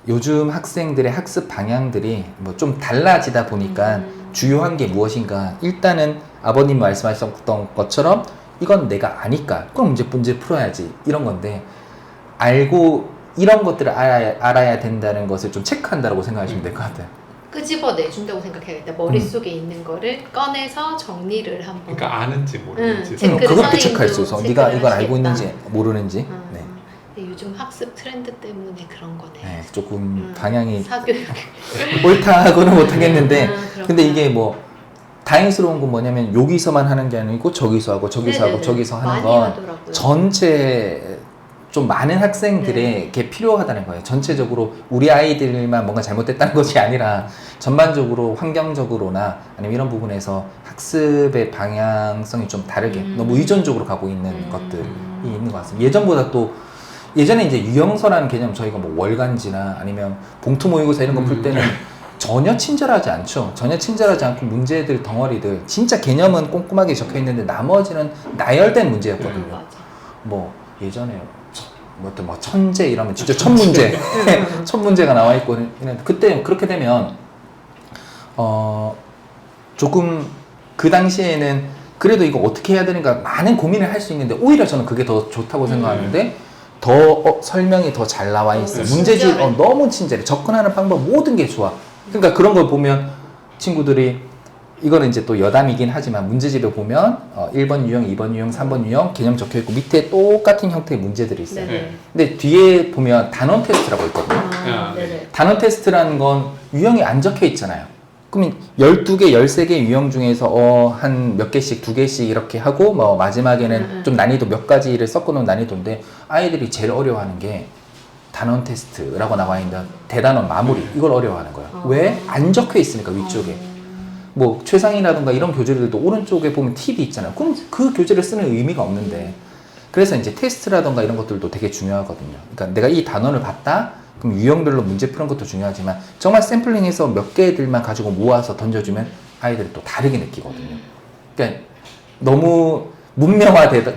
요즘 학생들의 학습 방향들이 뭐 좀 달라지다 보니까 주요한 게 무엇인가 일단은 아버님 말씀하셨던 것처럼 이건 내가 아니까 그럼 문제 풀어야지 이런 건데 알고 이런 것들을 알아야 된다는 것을 좀 체크한다고 생각하시면 될 것 같아요. 끄집어 내준다고 생각해야겠다. 머릿속에 있는 거를 꺼내서 정리를 한번. 그러니까 아는지 모르는지. 그것도 체크할 수 있어. 네가 이걸 알고 있는지 모르는지. 네. 요즘 학습 트렌드 때문에 그런 거네. 네, 조금 방향이 사교육 옳다고는 못하겠는데 근데 이게 뭐 다행스러운 건 뭐냐면 여기서만 하는 게 아니고 저기서 하고 저기서 하고 저기서 하는 건 하더라고요. 전체 좀 많은 학생들에게 필요하다는 거예요. 전체적으로 우리 아이들만 뭔가 잘못됐다는 것이 아니라 전반적으로 환경적으로나 아니면 이런 부분에서 학습의 방향성이 좀 다르게 너무 의존적으로 가고 있는 것들이 있는 것 같습니다. 예전보다 또 예전에 이제 유형서라는 개념 저희가 뭐 월간지나 아니면 봉투 모의고사 이런 거 풀 때는 전혀 친절하지 않죠. 전혀 친절하지 않고 문제들 덩어리들 진짜 개념은 꼼꼼하게 적혀 있는데 나머지는 나열된 문제였거든요. 뭐 예전에 뭐 천재 이러면 진짜 천 문제 천 문제가 나와 있고 그때 그렇게 되면 조금 그 당시에는 그래도 이거 어떻게 해야 되는가 많은 고민을 할 수 있는데 오히려 저는 그게 더 좋다고 생각하는데 더 설명이 더 잘 나와 있어요. 문제집 너무 친절해. 접근하는 방법 모든 게 좋아. 그러니까 그런 걸 보면 친구들이 이거는 이제 또 여담이긴 하지만 문제집에 보면 1번 유형, 2번 유형, 3번 유형 개념 적혀 있고 밑에 똑같은 형태의 문제들이 있어요. 네네. 근데 뒤에 보면 단원 테스트라고 있거든요. 네네. 단원 테스트라는 건 유형이 안 적혀 있잖아요. 그러면 12개, 13개 유형 중에서 한 몇 개씩, 2개씩 이렇게 하고 뭐 마지막에는 좀 난이도 몇 가지를 섞어놓은 난이도인데 아이들이 제일 어려워하는 게 단원 테스트라고 나와 있는 대단원 마무리 이걸 어려워하는 거예요. 왜? 안 적혀 있으니까 위쪽에. 뭐 최상이라든가 이런 교재들도 오른쪽에 보면 팁이 있잖아요. 그럼 그 교재를 쓰는 의미가 없는데 그래서 이제 테스트라든가 이런 것들도 되게 중요하거든요. 그러니까 내가 이 단원을 봤다? 그럼 유형별로 문제 푸는 것도 중요하지만 정말 샘플링해서 몇 개들만 가지고 모아서 던져주면 아이들이 또 다르게 느끼거든요. 그러니까 너무 문명화되고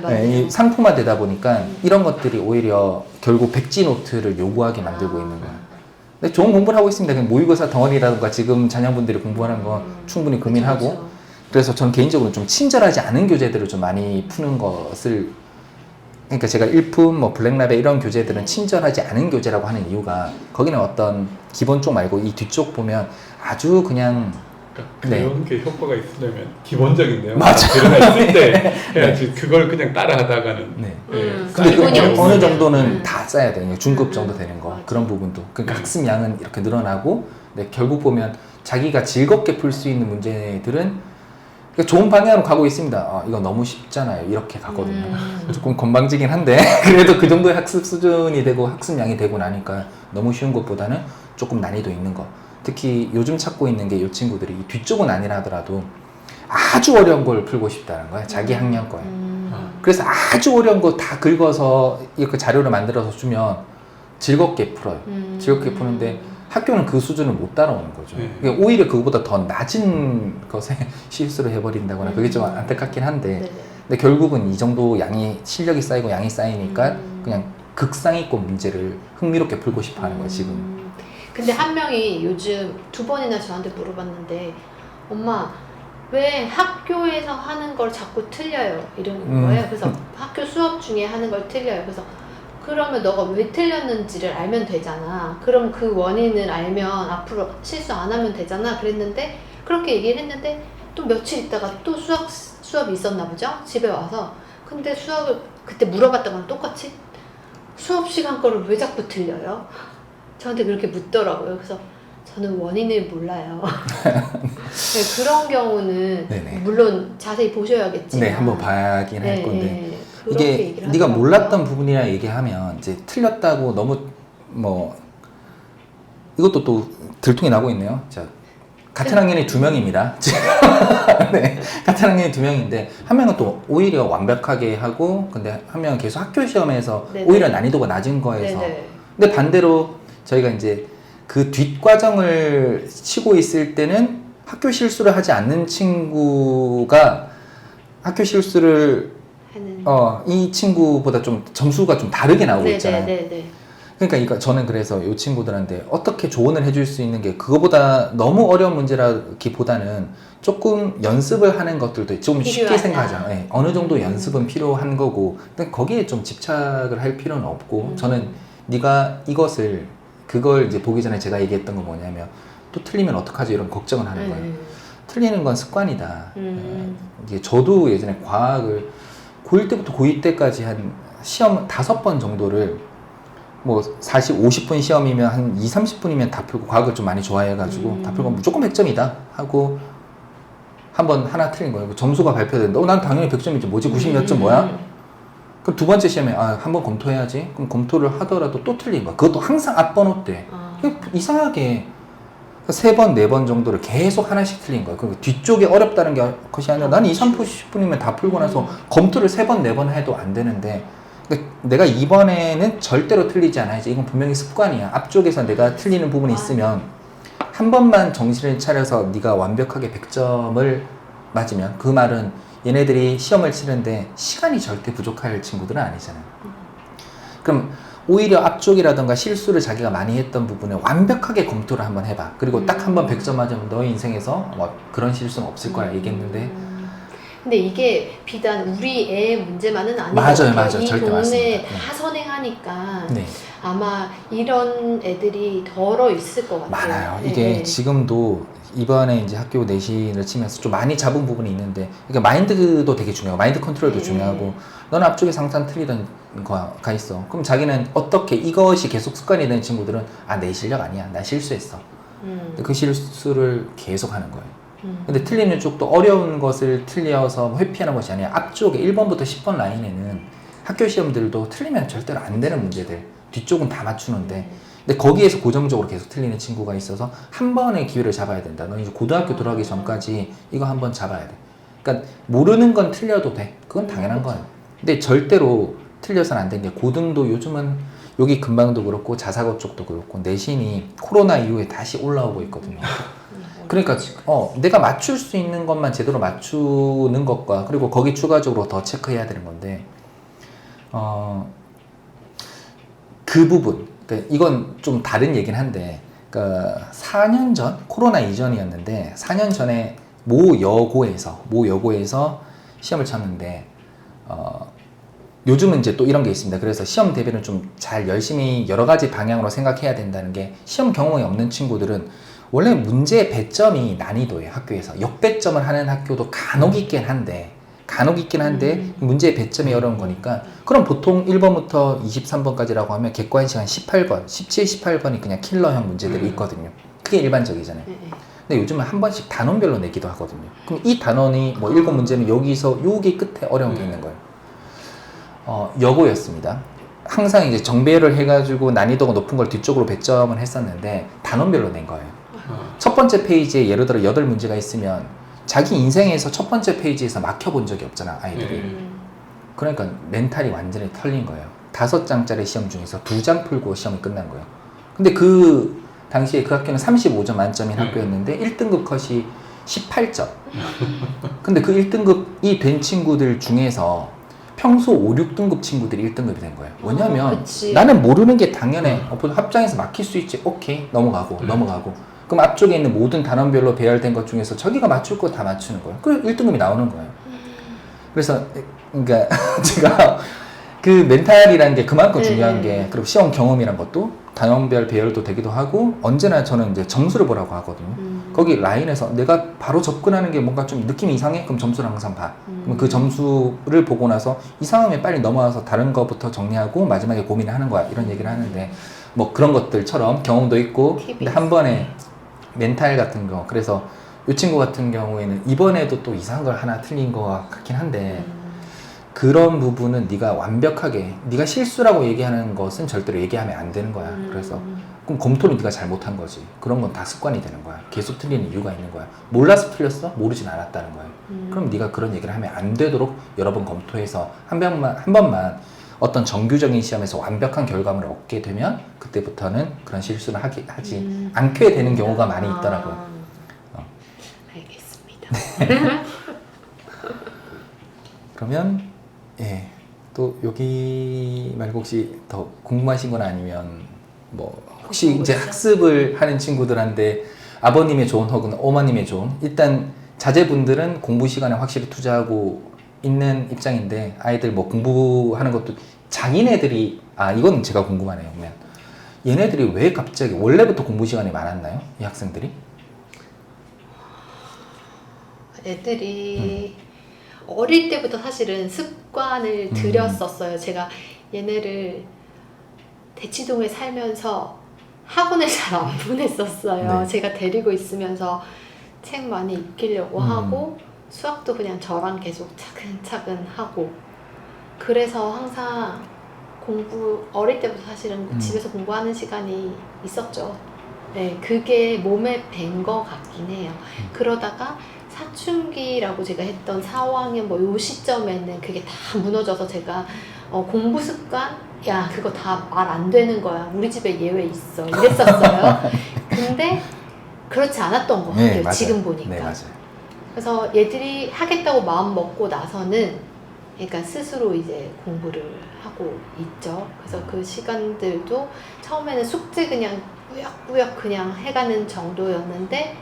네, 상품화되다 보니까 이런 것들이 오히려 결국 백지노트를 요구하게 만들고 있는 거예요. 근데 좋은 공부를 하고 있습니다. 그냥 모의고사 덩어리라든가 지금 자녀분들이 공부하는 건 충분히 고민하고 그렇죠. 그래서 저는 개인적으로 좀 친절하지 않은 교재들을 좀 많이 푸는 것을 그러니까 제가 일품, 뭐 블랙라벨 이런 교재들은 친절하지 않은 교재라고 하는 이유가 거기는 어떤 기본 쪽 말고 이 뒤쪽 보면 아주 그냥 그런 게 효과가 있으려면 기본적인 내용 맞아. 들어가 있을 때 해야지 그걸 그냥 따라하다가는 근데 어느 정도는 다 써야 돼요. 중급 정도 되는 거 그런 부분도 그러니까 학습량은 이렇게 늘어나고 근데 결국 보면 자기가 즐겁게 풀 수 있는 문제들은 그러니까 좋은 방향으로 가고 있습니다. 이거 너무 쉽잖아요. 이렇게 가거든요. 조금 건방지긴 한데 그래도 그 정도의 학습 수준이 되고 학습량이 되고 나니까 너무 쉬운 것보다는 조금 난이도 있는 거. 특히 요즘 찾고 있는 게 이 친구들이 이 뒤쪽은 아니라 하더라도 아주 어려운 걸 풀고 싶다는 거예요. 자기 학년 거예요. 그래서 아주 어려운 거 다 긁어서 이렇게 자료를 만들어서 주면 즐겁게 풀어요. 즐겁게 푸는데 학교는 그 수준을 못 따라오는 거죠. 그러니까 오히려 그거보다 더 낮은 것에 실수를 해버린다거나 그게 좀 안타깝긴 한데 근데 결국은 이 정도 양이 실력이 쌓이고 양이 쌓이니까 그냥 극상위권 문제를 흥미롭게 풀고 싶어 하는 거예요 지금. 근데 한 명이 요즘 2번이나 저한테 물어봤는데 엄마 왜 학교에서 하는 걸 자꾸 틀려요 이러는 거예요. 그래서 학교 수업 중에 하는 걸 틀려요. 그래서 그러면 너가 왜 틀렸는지를 알면 되잖아. 그럼 그 원인을 알면 앞으로 실수 안 하면 되잖아. 그랬는데 그렇게 얘기를 했는데 또 며칠 있다가 또 수업이 있었나 보죠. 집에 와서 근데 수업을 그때 물어봤던 거랑 똑같이 수업 시간 거를 왜 자꾸 틀려요? 저한테 그렇게 묻더라고요. 그래서 저는 원인을 몰라요. 네, 그런 경우는 네네. 물론 자세히 보셔야겠지만 네, 한번 봐야긴 할 건데 그렇게 이게 얘기를 네가 하더라고요. 몰랐던 부분이라 얘기하면 이제 틀렸다고 너무 뭐 이것도 또 들통이 나고 있네요. 자, 같은 학년이 2명입니다. 네, 같은 학년이 2명인데 한 명은 또 오히려 완벽하게 하고 근데 한 명은 계속 학교 시험에서 네네. 오히려 난이도가 낮은 거에서 네네. 근데 반대로 저희가 이제 그 뒷과정을 치고 있을 때는 학교 실수를 하지 않는 친구가 학교 실수를 하는 이 친구보다 좀 점수가 좀 다르게 나오고 있잖아요. 네네네. 그러니까 저는 그래서 이 친구들한테 어떻게 조언을 해줄 수 있는 게 그거보다 너무 어려운 문제라기보다는 조금 연습을 하는 것들도 좀 쉽게 필요하다. 생각하잖아요. 네, 어느 정도 연습은 필요한 거고 근데 거기에 좀 집착을 할 필요는 없고 저는 네가 그걸 이제 보기 전에 제가 얘기했던 건 뭐냐면 또 틀리면 어떡하지 이런 걱정을 하는 거예요. 틀리는 건 습관이다. 이게 저도 예전에 과학을 고1 때부터 고2 때까지 한 시험 5번 정도를 뭐 50분 시험이면 한 30분이면 다 풀고 과학을 좀 많이 좋아해가지고 다 풀고 무조건 100점이다 하고 한번 하나 틀린 거예요. 점수가 발표되는데 난 당연히 100점이지 뭐지 90 몇 점 뭐야? 그럼 두 번째 시험에 한번 검토해야지. 그럼 검토를 하더라도 또 틀린 거야. 그것도 항상 앞번호 때. 이상하게 3번, 4번 정도를 계속 하나씩 틀린 거야. 그리고 뒤쪽이 어렵다는 것이 아니라 난 2, 3, 40분이면 다 풀고 나서 검토를 3번, 4번 해도 안 되는데 그러니까 내가 이번에는 절대로 틀리지 않아야지. 이건 분명히 습관이야. 앞쪽에서 내가 틀리는 부분이 있으면 한 번만 정신을 차려서 네가 완벽하게 100점을 맞으면 그 말은 얘네들이 시험을 치는데 시간이 절대 부족할 친구들은 아니잖아요. 그럼 오히려 앞쪽이라던가 실수를 자기가 많이 했던 부분에 완벽하게 검토를 한번 해봐. 그리고 딱 한 번 100점 맞으면 너의 인생에서 뭐 그런 실수는 없을 거라 얘기했는데 근데 이게 비단 우리 애의 문제만은 아닌 것 맞아요, 같아요. 맞아요. 이 절대 동네에 맞습니다. 다 선행하니까 네. 아마 이런 애들이 덜어 있을 것 같아요. 많아요. 네. 이게 지금도 이번에 이제 학교 내신을 치면서 좀 많이 잡은 부분이 있는데 그러니까 마인드도 되게 중요하고 마인드 컨트롤도 중요하고 너는 앞쪽에 항상 틀리던 거가 있어. 그럼 자기는 어떻게 이것이 계속 습관이 된 친구들은 내 실력 아니야. 나 실수했어. 근데 그 실수를 계속 하는 거예요. 근데 틀리는 쪽도 어려운 것을 틀려서 회피하는 것이 아니라 앞쪽에 1번부터 10번 라인에는 학교 시험들도 틀리면 절대로 안 되는 문제들 뒤쪽은 다 맞추는데 근데 거기에서 고정적으로 계속 틀리는 친구가 있어서 한 번의 기회를 잡아야 된다. 너 이제 고등학교 들어가기 전까지 이거 한번 잡아야 돼. 그러니까 모르는 건 틀려도 돼. 그건 당연한 거예요. 근데 절대로 틀려서는 안 되는 게 고등도 요즘은 여기 근방도 그렇고 자사고 쪽도 그렇고 내신이 코로나 이후에 다시 올라오고 있거든요. 그러니까 내가 맞출 수 있는 것만 제대로 맞추는 것과 그리고 거기 추가적으로 더 체크해야 되는 건데 그 부분 그러니까 이건 좀 다른 얘긴 한데 그러니까 4년 전 코로나 이전이었는데 4년 전에 모 여고에서 시험을 쳤는데 요즘은 이제 또 이런 게 있습니다. 그래서 시험 대비를 좀 잘 열심히 여러 가지 방향으로 생각해야 된다는 게 시험 경험이 없는 친구들은 원래 문제 배점이 난이도예요. 학교에서 역배점을 하는 학교도 간혹 있긴 한데 문제 배점이 어려운 거니까 그럼 보통 1번부터 23번까지라고 하면 객관 시간 18번, 17, 18번이 그냥 킬러형 문제들이 있거든요. 그게 일반적이잖아요. 근데 요즘은 한 번씩 단원별로 내기도 하거든요. 그럼 이 단원이 뭐 7문제는 여기 끝에 어려운 게 있는 거예요. 여고였습니다. 항상 이제 정배열을 해가지고 난이도가 높은 걸 뒤쪽으로 배점을 했었는데 단원별로 낸 거예요. 첫 번째 페이지에 예를 들어 8문제가 있으면 자기 인생에서 첫 번째 페이지에서 막혀본 적이 없잖아, 아이들이. 그러니까 멘탈이 완전히 털린 거예요. 5장짜리 시험 중에서 2장 풀고 시험이 끝난 거예요. 근데 그 당시에 그 학교는 35점 만점인 학교였는데 1등급 컷이 18점. 근데 그 1등급이 된 친구들 중에서 평소 5, 6등급 친구들이 1등급이 된 거예요. 왜냐면 나는 모르는 게 당연해. 합장에서 막힐 수 있지. 오케이. 넘어가고. 그럼 앞쪽에 있는 모든 단원별로 배열된 것 중에서 저기가 맞출 거 다 맞추는 거예요. 그래 1등급이 나오는 거예요. 그래서 그러니까 제가 그 멘탈이라는 게 그만큼 중요한 네. 게, 그리고 시험 경험이란 것도 단원별 배열도 되기도 하고, 언제나 저는 이제 점수를 보라고 하거든요. 거기 라인에서 내가 바로 접근하는 게 뭔가 좀 느낌이 이상해? 그럼 점수를 항상 봐. 그럼 그 점수를 보고 나서 이상하면 빨리 넘어와서 다른 거부터 정리하고 마지막에 고민을 하는 거야. 이런 얘기를 하는데, 뭐 그런 것들처럼 경험도 있고, 근데 한 번에 멘탈 같은 거, 그래서 이 친구 같은 경우에는 이번에도 또 이상한 걸 하나 틀린 것 같긴 한데, 그런 부분은 네가 완벽하게, 네가 실수라고 얘기하는 것은 절대로 얘기하면 안 되는 거야. 그래서 그럼 검토는 네가 잘못한 거지. 그런 건 다 습관이 되는 거야. 계속 틀리는 이유가 있는 거야. 몰라서 틀렸어? 모르진 않았다는 거야. 그럼 네가 그런 얘기를 하면 안 되도록 여러 번 검토해서 한 번만 어떤 정규적인 시험에서 완벽한 결과물을 얻게 되면 그때부터는 그런 실수를 하지 않게 되는 경우가 많이 있더라고요. 알겠습니다. 그러면 예, 또 여기 말고 혹시 더 궁금하신 건 아니면 뭐 혹시 이제 학습을 하는 친구들한테 아버님의 조언 혹은 어머님의 조언, 일단 자제분들은 공부 시간에 확실히 투자하고 있는 입장인데, 아이들 뭐 공부하는 것도 자기네들이, 이건 제가 궁금하네요. 그러면 얘네들이 왜 갑자기 원래부터 공부 시간이 많았나요? 이 학생들이? 애들이 어릴 때부터 사실은 습관을 들였었어요. 제가 얘네를 대치동에 살면서 학원을 잘 안 보냈었어요. 네. 제가 데리고 있으면서 책 많이 읽히려고 하고, 수학도 그냥 저랑 계속 차근차근 하고, 그래서 항상 어릴 때부터 사실은 집에서 공부하는 시간이 있었죠. 네, 그게 몸에 밴 거 같긴 해요. 그러다가 사춘기라고 제가 했던 4, 5학년 뭐 요 시점에는 그게 다 무너져서 제가 공부 습관? 야, 그거 다 말 안 되는 거야. 우리 집에 예외 있어. 이랬었어요. 근데 그렇지 않았던 것 같아요. 네, 맞아요. 지금 보니까. 네, 맞아요. 그래서 얘들이 하겠다고 마음 먹고 나서는 그러니까 스스로 이제 공부를 하고 있죠. 그래서 그 시간들도 처음에는 숙제 그냥 꾸역꾸역 그냥 해가는 정도였는데,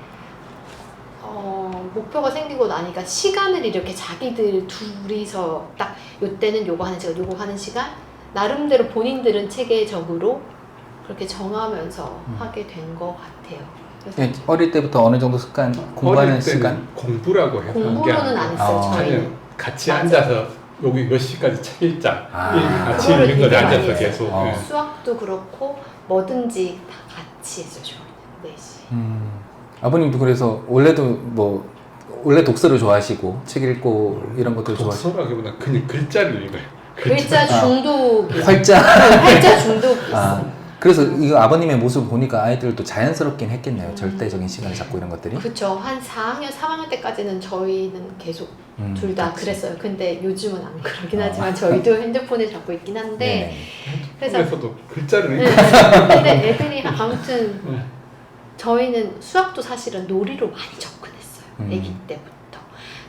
목표가 생기고 나니까 시간을 이렇게 자기들 둘이서 딱 요때는 요거 하는 시간, 요거 하는 시간, 나름대로 본인들은 체계적으로 그렇게 정하면서 하게 된 것 같아요. 그래서 어릴 때부터 어느 정도 습관, 공부하는 어릴 때는 시간? 공부라고 해서 공부로는 안 했어요. 저희는 그냥 같이 맞아. 앉아서 여기 몇 시까지 책 읽자. 같이 그거를 읽는 거지, 되게 많이 앉아서 했어요. 계속. 네. 수학도 그렇고 뭐든지 다 같이 했어요. 저희는 4시. 아버님도 그래서 원래 독서를 좋아하시고 책 읽고 이런 것들 좋아하시고. 독서라기보다 그냥 글자를 읽어요. 글자 중독이 활자. 활자 중독이 있어요. 그래서 이거 아버님의 모습을 보니까 아이들도 자연스럽긴 했겠네요. 절대적인 시간을 잡고 이런 것들이. 그쵸. 한 4학년, 3학년 때까지는 저희는 계속 둘 다 그랬어요. 근데 요즘은 안 그러긴 하지만 저희도 핸드폰을 잡고 있긴 한데. 네네. 그래서 핸드폰에서도 글자를 네. 읽어요. 근데 애들이 아무튼 저희는 수학도 사실은 놀이로 많이 접근했어요. 아기 때부터.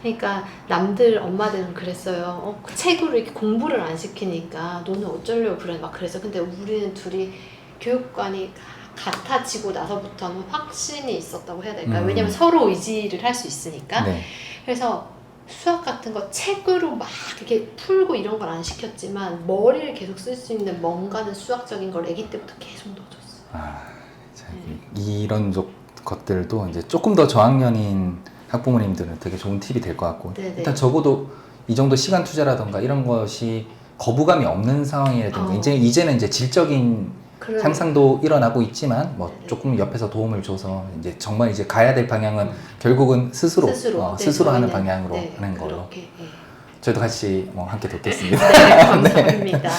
그러니까 남들 엄마들은 그랬어요. 그 책으로 이렇게 공부를 안 시키니까 너는 어쩌려고 그래 막 그랬어. 근데 우리는 둘이 교육관이 같아지고 나서부터는 확신이 있었다고 해야 될까요? 왜냐면 서로 의지를 할 수 있으니까. 네. 그래서 수학 같은 거 책으로 막 이렇게 풀고 이런 걸 안 시켰지만 머리를 계속 쓸 수 있는 뭔가는 수학적인 걸 아기 때부터 계속 넣어줬어요. 자, 이런 것들도 이제 조금 더 저학년인 학부모님들은 되게 좋은 팁이 될 것 같고, 네네. 일단 적어도 이 정도 시간 투자라던가 이런 것이 거부감이 없는 상황이라든가, 이제는 이제 질적인 향상도 일어나고 있지만 뭐 조금 옆에서 도움을 줘서 이제 정말 이제 가야 될 방향은 결국은 스스로 하는 방향으로 하는 걸로. 그렇게, 저희도 같이 함께 돕겠습니다. 네, 감사합니다.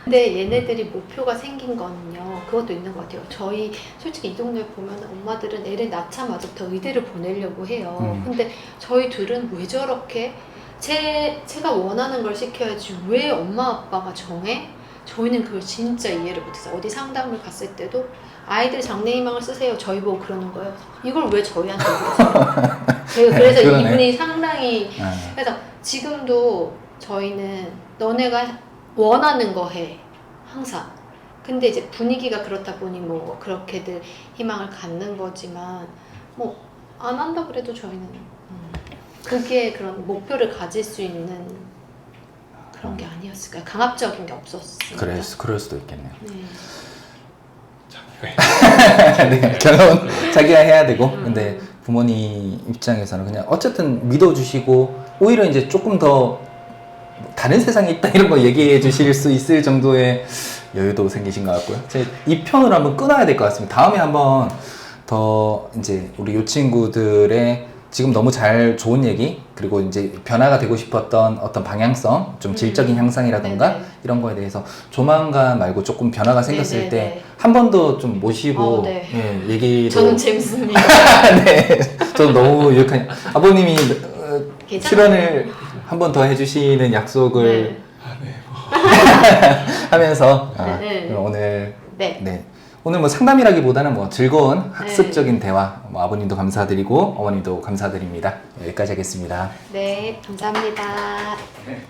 근데 얘네들이 목표가 생긴 거는요, 그것도 있는 것 같아요. 저희 솔직히 이 동네 보면 엄마들은 애를 낳자마자부터 의대를 보내려고 해요. 근데 저희 둘은 왜 저렇게 제가 원하는 걸 시켜야지 왜 엄마 아빠가 정해? 저희는 그걸 진짜 이해를 못했어요. 어디 상담을 갔을 때도 아이들 장래희망을 쓰세요. 저희 보고 그러는 거예요. 이걸 왜 저희한테 그러세요? 그래서 그러네. 이분이 상당히 그래서 지금도 저희는 너네가 원하는 거 해. 항상. 근데 이제 분위기가 그렇다 보니 뭐 그렇게들 희망을 갖는 거지만 뭐 안 한다 그래도 저희는 그게 그런 목표를 가질 수 있는 그런 게 아니었을까요? 강압적인 게 없었어요. 그럴 수도 있겠네요. 네. 네, 결혼 자기가 해야 되고 근데 부모님 입장에서는 그냥 어쨌든 믿어주시고 오히려 이제 조금 더 다른 세상에 있다 이런 거 얘기해 주실 수 있을 정도의 여유도 생기신 것 같고요. 이 편으로 한번 끊어야 될 것 같습니다. 다음에 한번 더 이제 우리 요 친구들의 지금 너무 잘 좋은 얘기 그리고 이제 변화가 되고 싶었던 어떤 방향성 좀 질적인 향상이라던가 네네. 이런 거에 대해서 조만간 말고 조금 변화가 생겼을 네네네. 때 한 번 더 좀 모시고 네. 예, 얘기도 저는 재밌습니다. 네, 저도 너무 유익한 아버님이 괜찮아요. 출연을 한 번 더 해주시는 약속을 네. 하면서 네. 그럼 오늘 네. 오늘 뭐 상담이라기보다는 뭐 즐거운 학습적인 대화 뭐 아버님도 감사드리고 어머님도 감사드립니다. 여기까지 하겠습니다. 네, 감사합니다. 네.